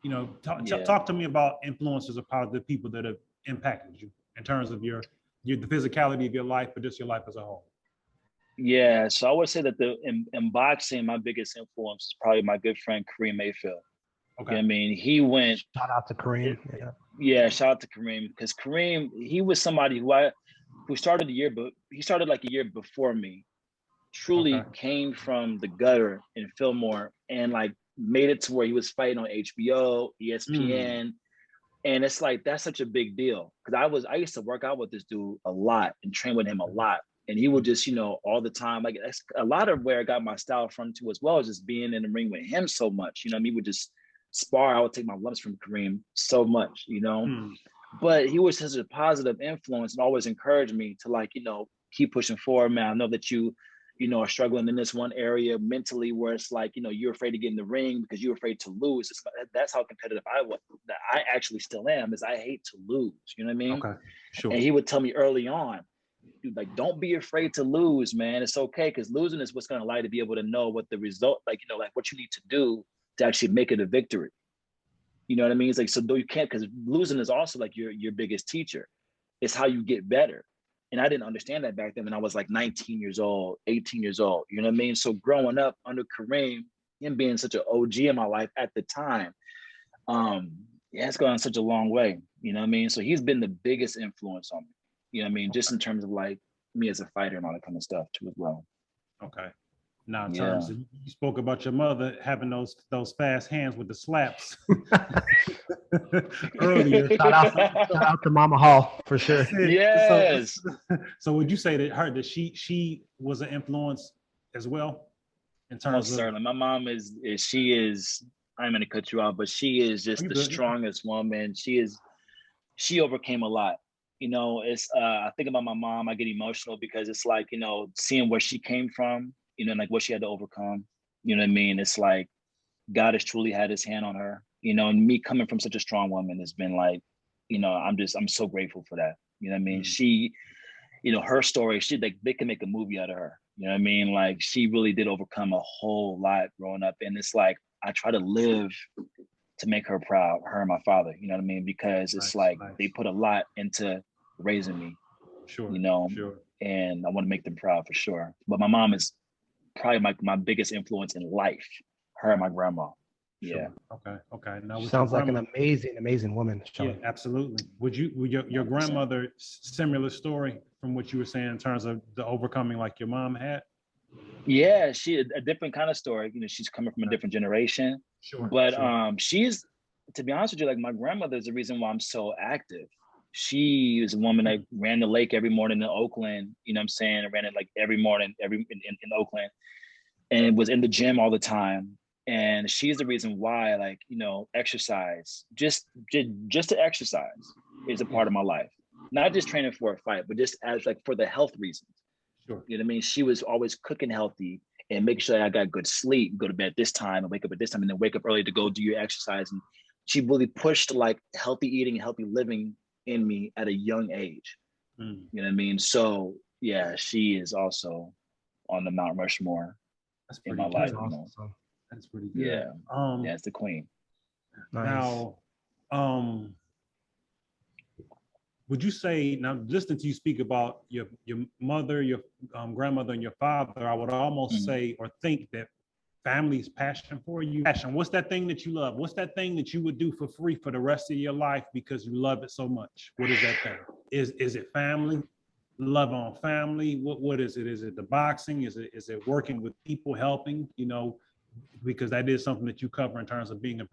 You know, talk to me about influencers or positive people that have impacted you in terms of the physicality of your life, but just your life as a whole. Yeah, so I would say that in boxing, my biggest influence is probably my good friend Kareem Mayfield. Okay. You know what I mean, he went. Shout out to Kareem. Yeah, shout out to Kareem, because Kareem, he was somebody who started he started like a year before me. Truly came from the gutter in Fillmore and like made it to where he was fighting on HBO, ESPN. And it's like, that's such a big deal. Because I used to work out with this dude a lot and train with him a lot. And he would just, you know, all the time, like that's a lot of where I got my style from too, as well as just being in the ring with him so much. You know, he would just spar. I would take my lumps from Kareem so much, you know. But he was such a positive influence and always encouraged me to, like, you know, keep pushing forward, man. I know that you know, are struggling in this one area mentally where it's like, you know, you're afraid to get in the ring because you're afraid to lose. That's how competitive I was. That I actually still am, is I hate to lose. You know what I mean? Okay, sure. And he would tell me early on, dude, like, don't be afraid to lose, man. It's okay, because losing is what's going to allow you to be able to know what the result, like, you know, like what you need to do to actually make it a victory. You know what I mean? It's like, so though you can't, because losing is also like your biggest teacher. It's how you get better. And I didn't understand that back then when I was like 19 years old, 18 years old. You know what I mean? So growing up under Kareem, him being such an OG in my life at the time, it's gone such a long way. You know what I mean? So he's been the biggest influence on me. You know what I mean? Just in terms of like me as a fighter and all that kind of stuff too as well. Okay. Now, in terms of, you spoke about your mother having those fast hands with the slaps earlier. Shout out to Mama Hall for sure. Yes. So would you say that she was an influence as well in terms of? Certainly. My mom is I'm going to cut you off, but she is just the strongest woman. She overcame a lot. You know, it's I think about my mom, I get emotional because it's like, you know, seeing where she came from, you know, like what she had to overcome. You know what I mean? It's like God has truly had his hand on her, you know, and me coming from such a strong woman has been like, you know, I'm so grateful for that. You know what I mean? She, you know, her story, they can make a movie out of her. You know what I mean? Like, she really did overcome a whole lot growing up. And it's like, I try to live to make her proud, her and my father, you know what I mean? Because it's nice. They put a lot into raising me, you know, and I want to make them proud for sure. But my mom is probably my biggest influence in life, her and my grandma. Yeah. Okay. Now, sounds like an amazing woman, Sean. Yeah, absolutely. Would your grandmother, similar story from what you were saying in terms of the overcoming like your mom had? Yeah, she a different kind of story. You know, she's coming from a different generation. But she's, to be honest with you, like, my grandmother is the reason why I'm so active. She is a woman that ran the lake every morning in Oakland. You know what I'm saying? I ran it like every morning, in Oakland, and was in the gym all the time. And she's the reason why, like, you know, exercise, just to exercise is a part of my life. Not just training for a fight, but just as like for the health reasons. Sure. You know what I mean? She was always cooking healthy and making sure that I got good sleep, go to bed this time and wake up at this time, and then wake up early to go do your exercise. And she really pushed like healthy eating and healthy living in me at a young age. You know what I mean? So yeah, she is also on the Mount Rushmore in my life. You know? That's pretty good. Yeah. Yeah, it's the queen. Nice. Now, would you say, now listening to you speak about your mother, your grandmother, and your father, I would almost say or think that family's passion for you. Passion. What's that thing that you love? What's that thing that you would do for free for the rest of your life because you love it so much? What is that thing? Is it family? love on family? What is it? Is it the boxing? Is it working with people, helping? Because that is something that you cover in terms of being a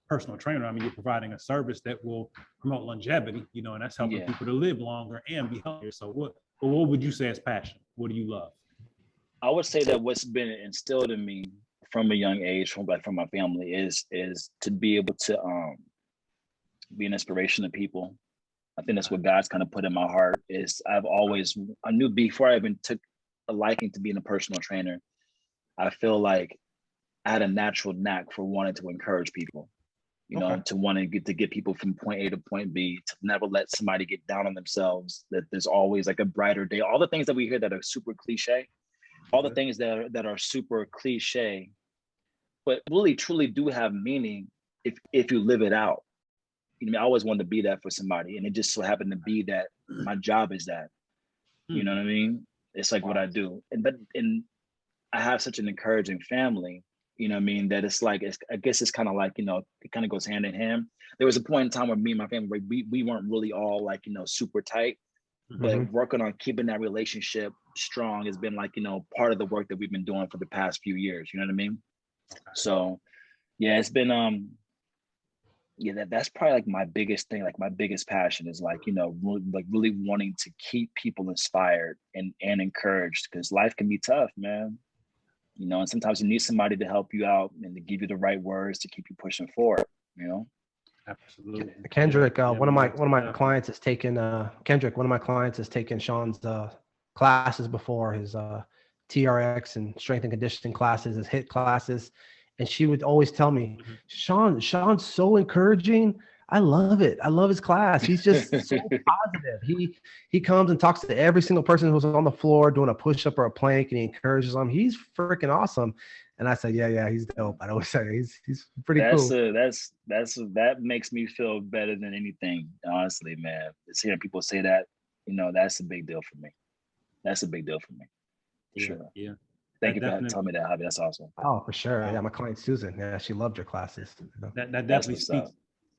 personal trainer. I mean, you're providing a service that will promote longevity, and that's helping people to live longer and be healthier. So what would you say is passion? What do you love? I would say that what's been instilled in me from a young age, from my family, is to be able to be an inspiration to people. I think that's what God's kind of put in my heart. Is I knew before I even took a liking to being a personal trainer, I feel like I had a natural knack for wanting to encourage people, to want to get people from point A to point B, to never let somebody get down on themselves, that there's always like a brighter day. All the things that we hear that are super cliche, all the things that are super cliche, but really truly do have meaning if you live it out. I always wanted to be that for somebody, and it just so happened to be that my job is that. You know what I mean? It's like what I do, and I have such an encouraging family. You know what I mean? That it's like, I guess it's kind of like, it kind of goes hand in hand. There was a point in time where me and my family, we weren't really all like, super tight, but working on keeping that relationship strong has been like, part of the work that we've been doing for the past few years. You know what I mean? Okay. So yeah, it's been, that's probably like my biggest thing, like my biggest passion is like, really wanting to keep people inspired and encouraged, because life can be tough, man. And sometimes you need somebody to help you out and to give you the right words to keep you pushing forward, Absolutely. Kendrick, one of my clients has taken Sean's classes before, his TRX and strength and conditioning classes, his HIIT classes. And she would always tell me, Sean's so encouraging. I love it. I love his class. He's just so positive. He comes and talks to every single person who's on the floor doing a push-up or a plank, and he encourages them. He's freaking awesome. And I said, yeah, he's dope. I always say he's pretty cool. That makes me feel better than anything, honestly, man. It's hearing people say that, that's a big deal for me. That's a big deal for me. For sure. Yeah. Thank you for telling me that, Javi. That's awesome. Oh, for sure. Yeah, my client Susan. Yeah, she loved your classes. That definitely speaks.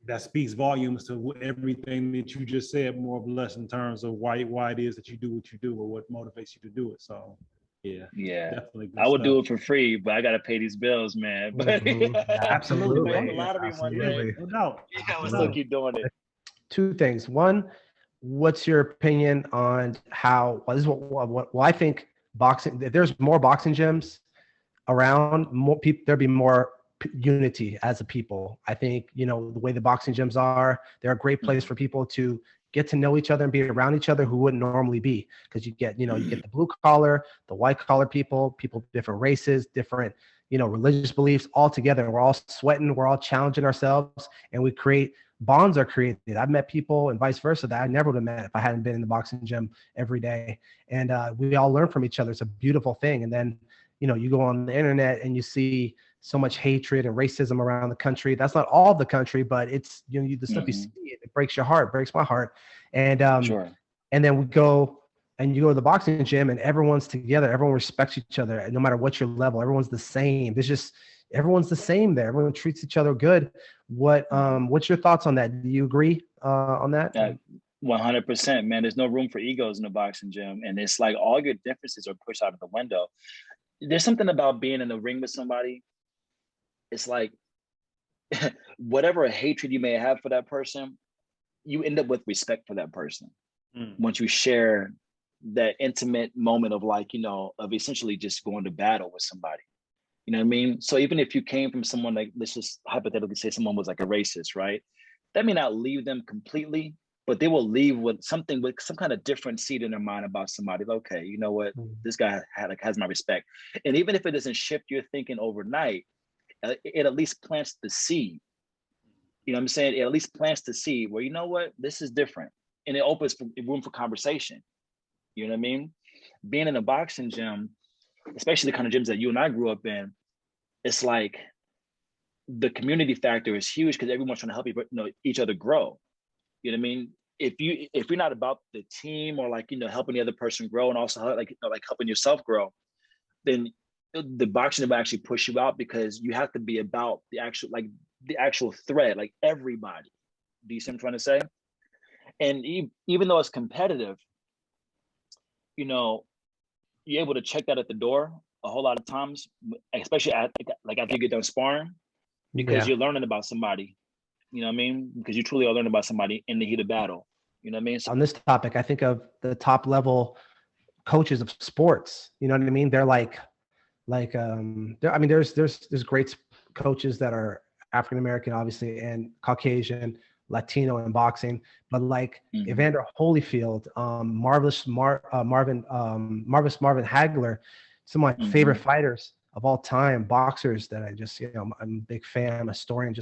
That speaks volumes to everything that you just said, more or less, in terms of why it is that you do what you do, or what motivates you to do it. So, yeah, definitely. I would do it for free, but I got to pay these bills, man. But absolutely, win the lottery one day. No, I would still keep doing it. Two things. One, what's your opinion on how? Well, this is what I think. Boxing. If there's more boxing gyms around, more people, there'd be more unity as a people. I think, the way the boxing gyms are, they're a great place for people to get to know each other and be around each other who wouldn't normally be, because you get the blue collar, the white collar people, different races, different, religious beliefs, all together. We're all sweating, we're all challenging ourselves, and we create bonds are created. I've met people and vice versa that I never would have met if I hadn't been in the boxing gym every day. And we all learn from each other. It's a beautiful thing. And then, you go on the internet and you see so much hatred and racism around the country. That's not all of the country, but it's, the stuff you see, it breaks your heart, breaks my heart. And, and then we go and you go to the boxing gym and everyone's together. Everyone respects each other, no matter what your level, everyone's the same. Everyone's the same there. Everyone treats each other good. What's your thoughts on that? Do you agree on that? 100%, man. There's no room for egos in the boxing gym. And it's like all your differences are pushed out of the window. There's something about being in the ring with somebody. It's like whatever hatred you may have for that person, you end up with respect for that person. Once you share that intimate moment of like, of essentially just going to battle with somebody. You know what I mean? So even if you came from someone like, let's just hypothetically say someone was like a racist, right? That may not leave them completely, but they will leave with some kind of different seed in their mind about somebody. Okay, you know what? This guy has my respect. And even if it doesn't shift your thinking overnight, it at least plants the seed. You know what I'm saying? It at least plants the seed where, you know what? This is different. And it opens room for conversation. You know what I mean? Being in a boxing gym, especially the kind of gyms that you and I grew up in, it's like the community factor is huge because everyone's trying to help each other grow. You know what I mean? If you're not about the team or like, helping the other person grow and also like helping yourself grow, then the boxing will actually push you out because you have to be about the actual thread, like everybody. Do you see what I'm trying to say? And even though it's competitive, you know, you're able to check that at the door a whole lot of times, especially like after you get done sparring, because you're learning about somebody. You know what I mean? Because you truly are learning about somebody in the heat of battle. You know what I mean? So, on this topic, I think of the top level coaches of sports. You know what I mean? They're there's great coaches that are African American, obviously, and Caucasian, Latino in boxing, but like Evander Holyfield, Marvelous Marvin Hagler, some of my favorite fighters of all time, boxers that I just, I'm a big fan, historian,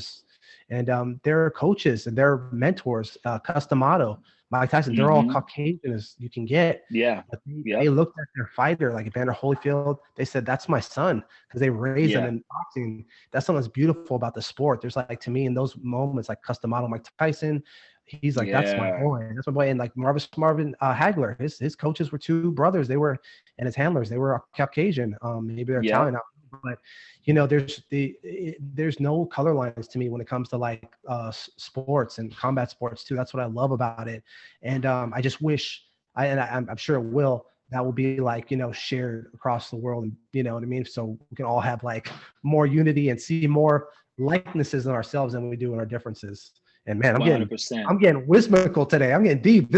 and they're coaches and they're mentors. Customato, Mike Tyson, they're all Caucasian as you can get. Yeah. But they looked at their fighter, like Evander Holyfield. They said, "That's my son," because they raised him in boxing. That's something that's beautiful about the sport. There's like, to me, in those moments, like Customato, Mike Tyson, he's like, "That's my boy. That's my boy." And like Marvin Hagler, his coaches were two brothers. And his handlers, they were Caucasian. Maybe they're Italian, but there's no color lines to me when it comes to like sports and combat sports too. That's what I love about it. And I just wish I'm sure it will, that will be like, shared across the world, and you know what I mean? So we can all have like more unity and see more likenesses in ourselves than we do in our differences. And man, I'm 100%. getting whimsical today. I'm getting deep.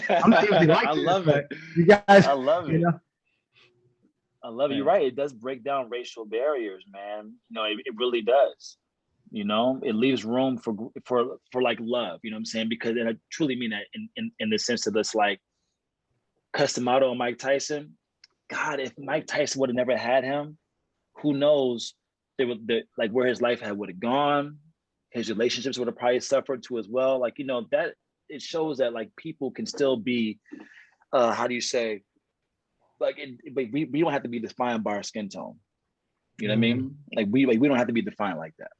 I'm not usually like I this, love it. You guys, I love it. I love it. Man. You're right. It does break down racial barriers, man. It really does. It leaves room for like love. You know what I'm saying? Because, and I truly mean that in the sense of this, like Customato and Mike Tyson. God, if Mike Tyson would have never had him, who knows? Where his life would have gone. His relationships would have probably suffered too as well. Like, that it shows that like people can still be, how do you say? But we don't have to be defined by our skin tone. You know what I mean? Like we don't have to be defined like that.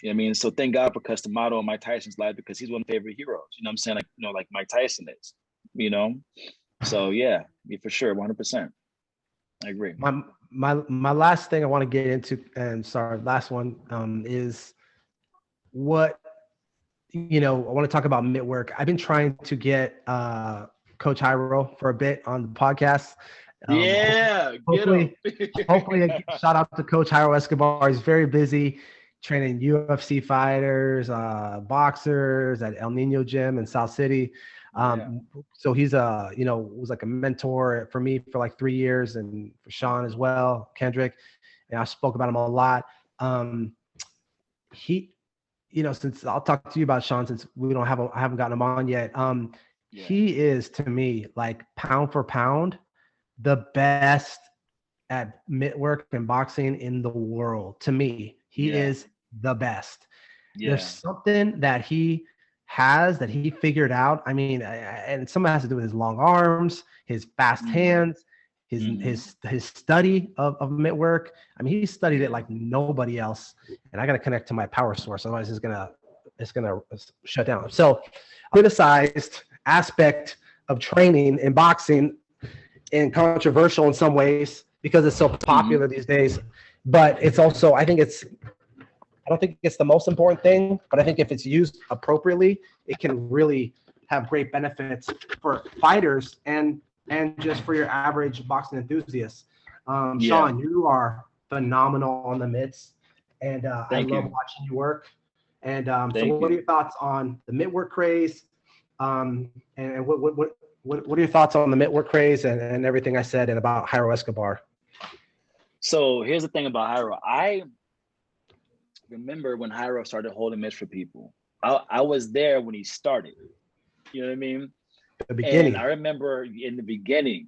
You know what I mean? So thank God for Customato and Mike Tyson's life, because he's one of my favorite heroes. You know what I'm saying? Like Mike Tyson is. So yeah, for sure, 100%. I agree. My last thing I want to get into, and sorry, last one, is what I want to talk about mitt work. I've been trying to get Coach Hyro for a bit on the podcast. Hopefully a shout out to Coach Hyro Escobar. He's very busy training UFC fighters, boxers at El Nino Gym in South City. So he's was like a mentor for me for like 3 years, and for Sean as well, Kendrick. And I spoke about him a lot. He, since I'll talk to you about Sean, since I haven't gotten him on yet. He is, to me, like pound for pound, the best at mitt work and boxing in the world. To me, he is the best. There's something that he has that he figured out. I mean, and some has to do with his long arms, his fast hands, his study of mitt work. I mean, he studied it like nobody else. And I got to connect to my power source, otherwise it's gonna shut down. So, criticized aspect of training in boxing, and controversial in some ways because it's so popular these days. But it's also, I don't think it's the most important thing, but I think if it's used appropriately, it can really have great benefits for fighters and just for your average boxing enthusiast. Sean, you are phenomenal on the mitts, and I love watching you work. And so what are your thoughts on the mitt work craze? And what are your thoughts on the mitt work craze and everything I said and about Hyro Escobar? So here's the thing about Hyro. I remember when Hyro started holding mitts for people. I was there when he started. You know what I mean? The beginning. And I remember in the beginning,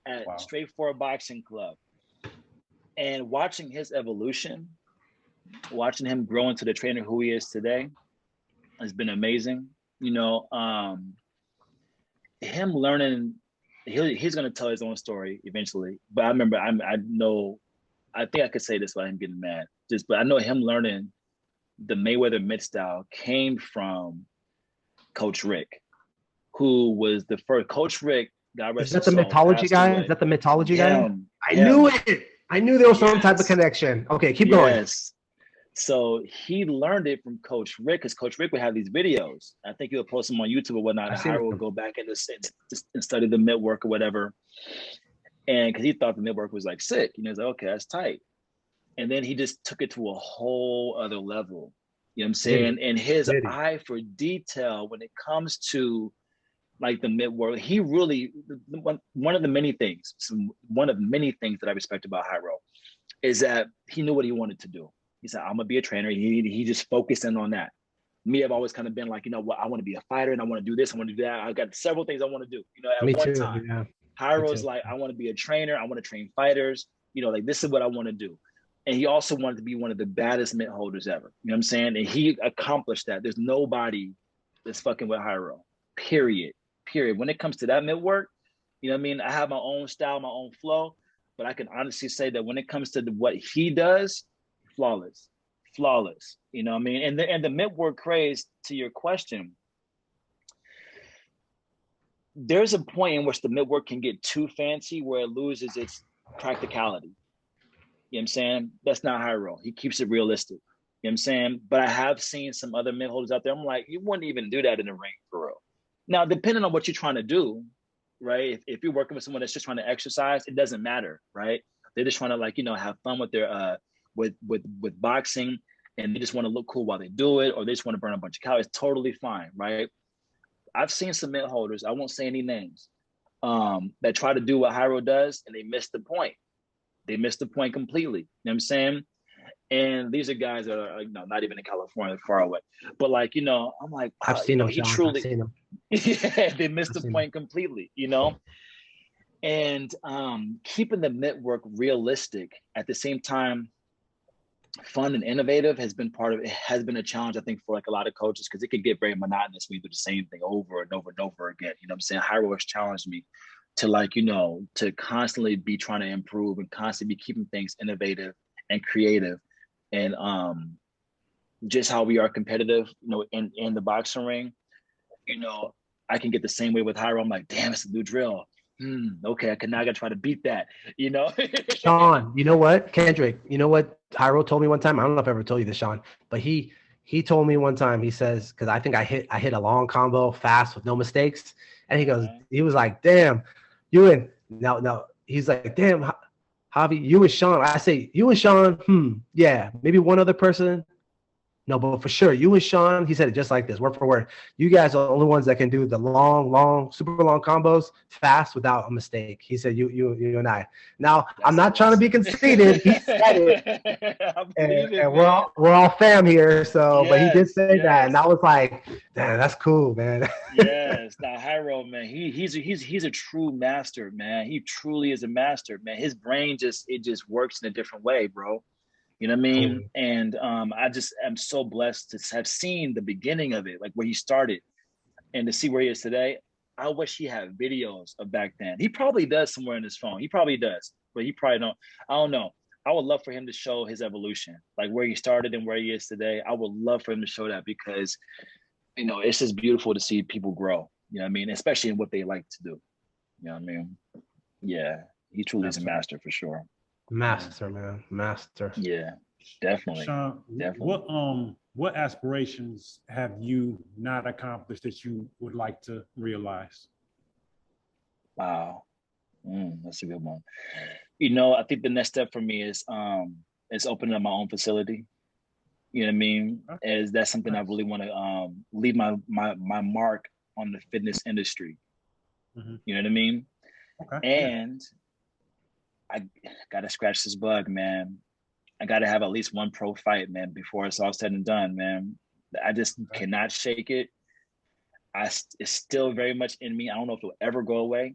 at Straightforward Boxing Club, and watching his evolution, watching him grow into the trainer who he is today, has been amazing. Him learning, he's going to tell his own story eventually. But I remember, I think I could say this without him getting mad. But I know him learning the Mayweather mitt style came from Coach Rick, who was the first. Coach Rick, God rest his soul, Is that the mythology guy? away. Is that the mythology guy? I knew it. I knew there was some type of connection. Okay, keep going. So he learned it from Coach Rick, because Coach Rick would have these videos. I think he'll post them on YouTube or whatnot. And Hyro would go back and study the mitt work or whatever. And because he thought the mitt work was like sick, you know, he's like, okay, that's tight. And then he just took it to a whole other level. You know what I'm saying? And his eye for detail when it comes to like the mitt work, he really, one of many things that I respect about Hyro is that he knew what he wanted to do. He said, I'm gonna be a trainer. He just focused in on that. Me, I've always kind of been like, you know what, I want to be a fighter and I want to do this, I want to do that. I got several things I want to do, you know, at one time. Yeah. Hyro's like, I want to be a trainer, I want to train fighters, you know, like this is what I want to do. And he also wanted to be one of the baddest mitt holders ever. You know what I'm saying? And he accomplished that. There's nobody that's fucking with Hyro. Period. When it comes to that mitt work, you know what I mean? I have my own style, my own flow, but I can honestly say that when it comes to what he does, flawless, you know what I mean? And the mitt work craze, to your question, there's a point in which the mitt work can get too fancy where it loses its practicality. You know what I'm saying? That's not Hyro. He keeps it realistic. You know what I'm saying? But I have seen some other mitt holders out there. I'm like, you wouldn't even do that in the ring for real. Now, depending on what you're trying to do, right? If you're working with someone that's just trying to exercise, it doesn't matter, right? They're just trying to like, you know, have fun with their with boxing, and they just want to look cool while they do it, or they just want to burn a bunch of calories. Totally fine, right? I've seen some mitt holders, I won't say any names, that try to do what Hyro does, and they miss the point. They missed the point completely. You know what I'm saying? And these are guys that are, you know, not even in California, far away. But like, you know, I'm like, wow, I've seen them. He John. truly, I've seen them. Yeah, they missed the point completely, you know? And keeping the mitt work realistic at the same time, fun and innovative has been part of it. Has been a challenge, I think, for like a lot of coaches, because it could get very monotonous when you do the same thing over and over and over again. You know what I'm saying? Hyro has challenged me to like, you know, to constantly be trying to improve and constantly be keeping things innovative and creative. And just how we are competitive, you know, in the boxing ring, you know, I can get the same way with Hyro. I'm like, damn, it's a new drill. Okay, now I gotta try to beat that, you know? Sean, you know what? Kendrick, you know what Hyro told me one time? I don't know if I ever told you this, Sean, but he told me one time, he says, because I think I hit a long combo fast with no mistakes. And he was like, damn, he's like, damn, Javi, you and Sean. I say, you and Sean, yeah, maybe one other person. No, but for sure, you and Sean, he said it just like this, word for word. You guys are the only ones that can do the long, super long combos fast without a mistake. He said, you and I. Now, I'm not trying to be conceited. He said it, and we're all fam here. So, yes, but he did say that, and I was like, damn, that's cool, man. Yes, now Hyro, man, he's a true master, man. He truly is a master, man. His brain just works in a different way, bro. You know what I mean? Totally. And I just am so blessed to have seen the beginning of it, like where he started, and to see where he is today. I wish he had videos of back then. He probably does somewhere in his phone. He probably does, but he probably don't. I don't know. I would love for him to show his evolution, like where he started and where he is today. I would love for him to show that, because, you know, it's just beautiful to see people grow. You know what I mean? Especially in what they like to do. You know what I mean? Yeah, he truly is a master for sure. Master, man, master. Yeah, definitely. Sean, definitely. What aspirations have you not accomplished that you would like to realize? Wow, that's a good one. You know, I think the next step for me is opening up my own facility. You know what I mean? Okay. That's something I really want to leave my mark on the fitness industry. Mm-hmm. You know what I mean? Okay. And I gotta scratch this bug, man. I gotta have at least one pro fight, man, before it's all said and done, man. I just cannot shake it. It's still very much in me. I don't know if it'll ever go away,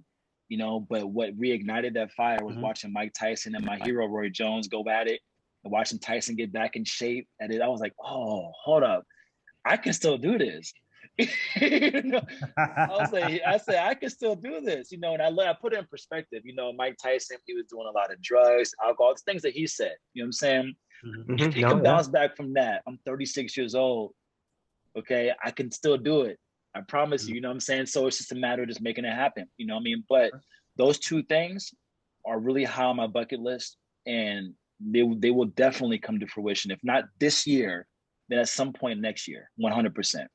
you know, but what reignited that fire was watching Mike Tyson and my hero, Roy Jones, go at it, and watching Tyson get back in shape at it. I was like, oh, hold up. I can still do this. You know, I say I can still do this, you know, and I put it in perspective. You know, Mike Tyson, he was doing a lot of drugs, alcohol, things that he said. You know what I'm saying? Mm-hmm. If he can bounce back from that, I'm 36 years old. Okay, I can still do it. I promise you. You know what I'm saying? So it's just a matter of just making it happen. You know what I mean? But those two things are really high on my bucket list, and they will definitely come to fruition. If not this year, then at some point next year, 100%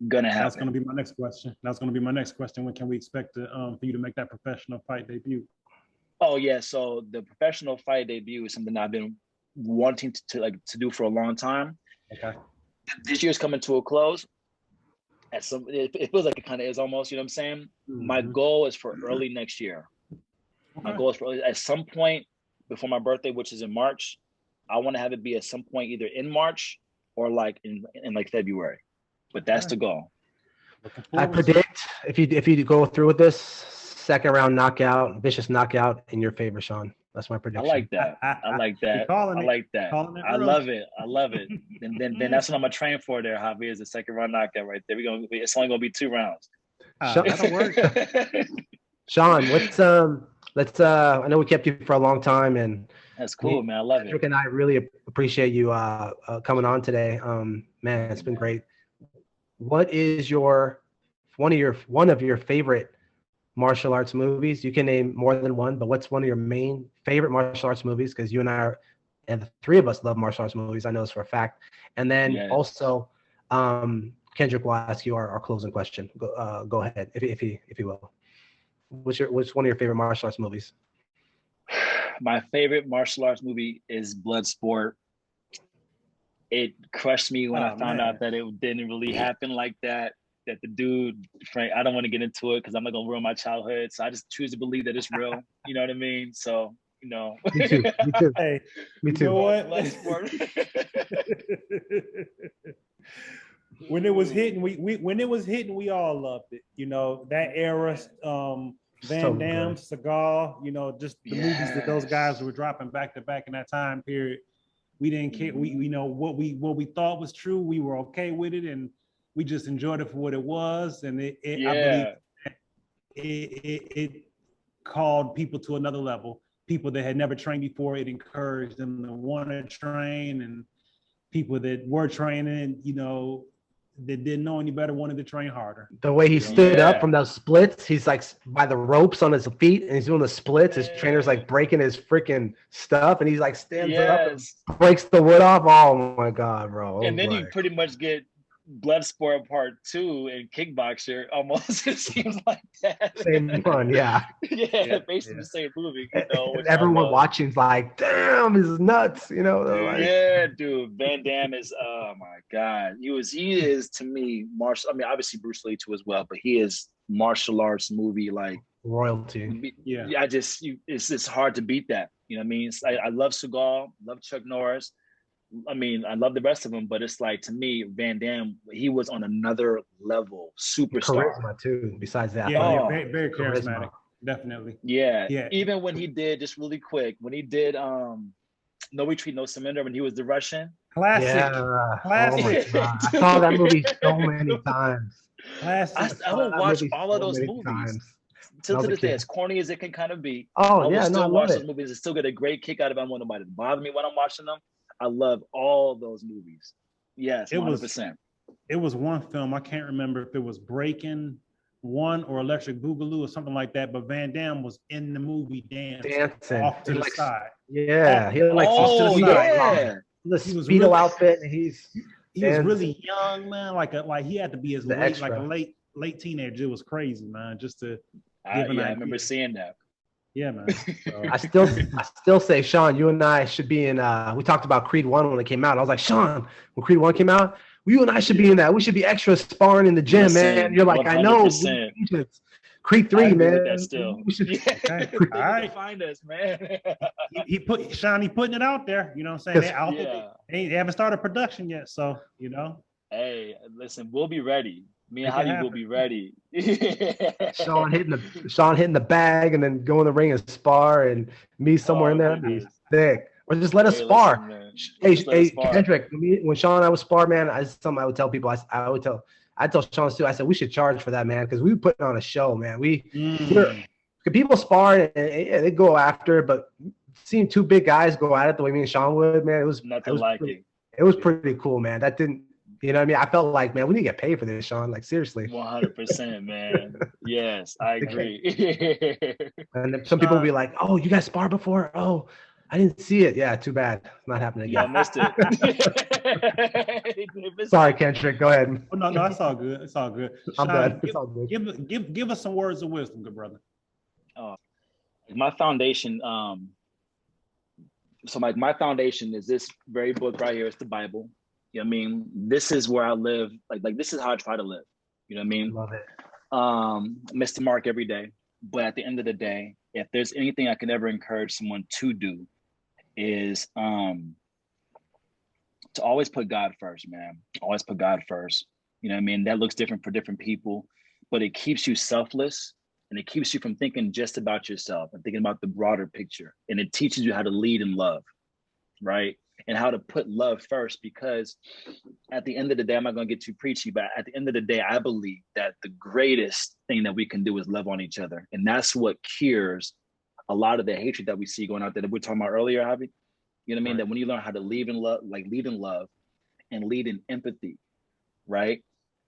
gonna happen. That's gonna be my next question. When can we expect for you to make that professional fight debut? Oh yeah, so the professional fight debut is something I've been wanting to do for a long time. Okay. This year's coming to a close. It feels like it kind of is almost, you know what I'm saying? Mm-hmm. My goal is for early next year. Okay. My goal is for at some point before my birthday, which is in March. I want to have it be at some point either in March or like in like February. But that's the goal. I predict if you go through with this, second round knockout, vicious knockout in your favor, Sean. That's my prediction. I like that. I like that. I love it. And then that's what I'm gonna train for there, Javier, is the second round knockout right there. It's only gonna be 2 rounds. That'll work. Sean, let's I know we kept you for a long time, and that's cool, man. I love Patrick and I really appreciate you coming on today. Man, it's been great. What is one of your favorite martial arts movies? You can name more than one, but what's one of your main favorite martial arts movies? Because you and I and the 3 of us love martial arts movies. I know this for a fact. And then also, Kendrick will ask you our closing question. Go ahead, if you will. What's one of your favorite martial arts movies? My favorite martial arts movie is Bloodsport. It crushed me when I found out that it didn't really happen like that. That the dude, Frank, I don't want to get into it because I'm not gonna ruin my childhood. So I just choose to believe that it's real. You know what I mean? So, you know. Me too. Hey, me too. You know what? When it was hitting, we all loved it. You know, that era, Van Damme, Seagal, you know, just the movies that those guys were dropping back to back in that time period. We didn't care. We know what we thought was true. We were okay with it, and we just enjoyed it for what it was. And I believe it called people to another level. People that had never trained before, it encouraged them to want to train, and people that were training, you know, that didn't know any better wanted to train harder. The way he stood up from those splits, he's like by the ropes on his feet and he's doing the splits. His trainer's like breaking his freaking stuff and he's like stands up and breaks the wood off. Oh my God, bro. And then you pretty much get Bloodsport Part 2 and Kickboxer almost. It seems like that. Same one, yeah. Basically the same movie. You know, and everyone watching's like, damn, this is nuts. You know, like, yeah, dude. Van Damme is, oh my God. He is to me martial. I mean, obviously Bruce Lee too as well, but he is martial arts movie like royalty. Yeah, it's hard to beat that. You know what I mean? I love Seagal, love Chuck Norris. I mean, I love the rest of them, but it's like, to me, Van Damme, he was on another level, superstar. Charisma too, besides that. Yeah, very, very charismatic, definitely. Yeah. Even when he did, just really quick, when he did No Retreat, No Surrender, when he was the Russian. Classic. Yeah. Classic. Oh I saw that movie so many times. Classic. I will watch all of those movies. To this day, as corny as it can kind of be. Oh, I will still watch those movies and still get a great kick out of it. I don't want nobody to bother me when I'm watching them. I love all those movies. Yes, 100%. It was one film. I can't remember if it was Breaking One or Electric Boogaloo or something like that. But Van Damme was in the movie dancing off to the side. Yeah, he like off to the side. The Speedo outfit. And he was really young, man. Like he had to be as late teenager. It was crazy, man. Just to give an idea. I remember seeing that. Yeah, man. So. I still say, Sean, you and I should be in. We talked about Creed 1 when it came out. I was like, Sean, when Creed 1 came out, you and I should be in that. We should be extra sparring in the gym, man. You're like, 100%. I know. Creed 3, man. That still. We should, okay. All right. Find us, man. he putting it out there. You know what I'm saying? They haven't started production yet, so you know. Hey, listen, we'll be ready. Me and Javi will be ready. Sean hitting the bag and then go in the ring and spar, and me somewhere in there. That'd be thick. Or just let us spar. Hey, Kendrick, when Sean and I would spar, man, something I would tell people. I tell Sean too. I said we should charge for that, man, because we put on a show, man. People spar and they go after, but seeing 2 big guys go at it the way me and Sean would, man, it was pretty cool, man. That didn't. You know what I mean? I felt like, man, we need to get paid for this, Sean. Like, seriously. 100%, man. Yes, I agree. And some people will be like, oh, you guys spar before? Oh, I didn't see it. Yeah, too bad. It's not happening Y'all again. missed it. Sorry, Kendrick. Go ahead. Oh, no, it's all good. It's all good. I'm Sean, done. It's all good. give us some words of wisdom, good brother. My foundation, so my foundation is this very book right here. It's the Bible. You know what I mean? This is where I live. Like this is how I try to live. You know what I mean? Love it. Miss the mark every day. But at the end of the day, if there's anything I can ever encourage someone to do, is to always put God first, man. Always put God first. You know what I mean? That looks different for different people, but it keeps you selfless and it keeps you from thinking just about yourself and thinking about the broader picture. And it teaches you how to lead in love, right? And how to put love first, because at the end of the day, I'm not going to get too preachy, but at the end of the day, I believe that the greatest thing that we can do is love on each other. And that's what cures a lot of the hatred that we see going out there that we were talking about earlier, Javi. You know what I mean? That when you learn how to lead in love, like lead in love and lead in empathy, right?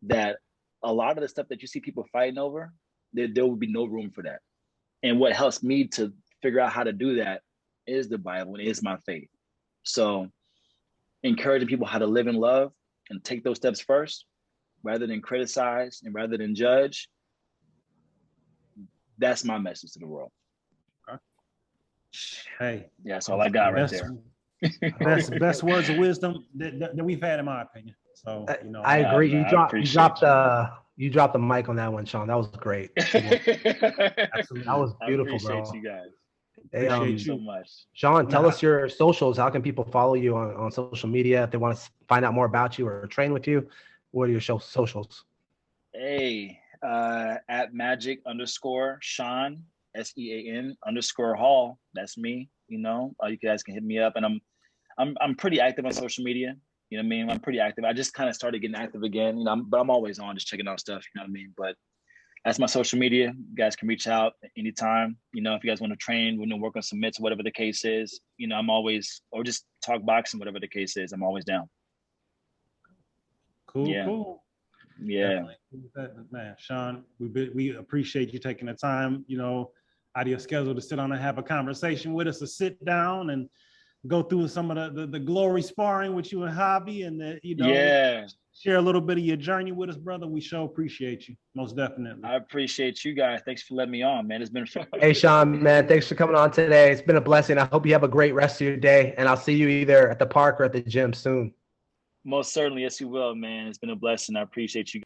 That a lot of the stuff that you see people fighting over, there will be no room for that. And what helps me to figure out how to do that is the Bible and is my faith. So encouraging people how to live in love and take those steps first, rather than criticize and rather than judge. That's my message to the world. Hey, yeah, that's all I got right there. Best words of wisdom that we've had, in my opinion. So, you know, I agree. Man, You dropped the mic on that one, Sean. That was great. absolutely. That was beautiful, I appreciate bro. you guys. Hey, Appreciate you so much. Sean, tell us your socials. How can people follow you on social media if they want to find out more about you or train with you? What are your socials? Hey, at magic_Sean, SEAN_Hall. That's me. You know, you guys can hit me up, and I'm pretty active on social media. You know what I mean? I'm pretty active. I just kind of started getting active again. You know, but I'm always on, just checking out stuff. You know what I mean? But that's my social media. You guys can reach out anytime. You know, if you guys want to train, want to work on some mitts, whatever the case is. You know, I'm always, or just talk boxing, whatever the case is. I'm always down. Cool. Yeah. Cool. Yeah. Man, Sean, we appreciate you taking the time, you know, out of your schedule to sit on and have a conversation with us, to sit down and go through some of the glory sparring with you and Javi, and you know, share a little bit of your journey with us, brother. We sure appreciate you, most definitely. I appreciate you guys. Thanks for letting me on, man. It's been fun. Hey, Sean, man, thanks for coming on today. It's been a blessing. I hope you have a great rest of your day, and I'll see you either at the park or at the gym soon. Most certainly. Yes, you will, man. It's been a blessing. I appreciate you.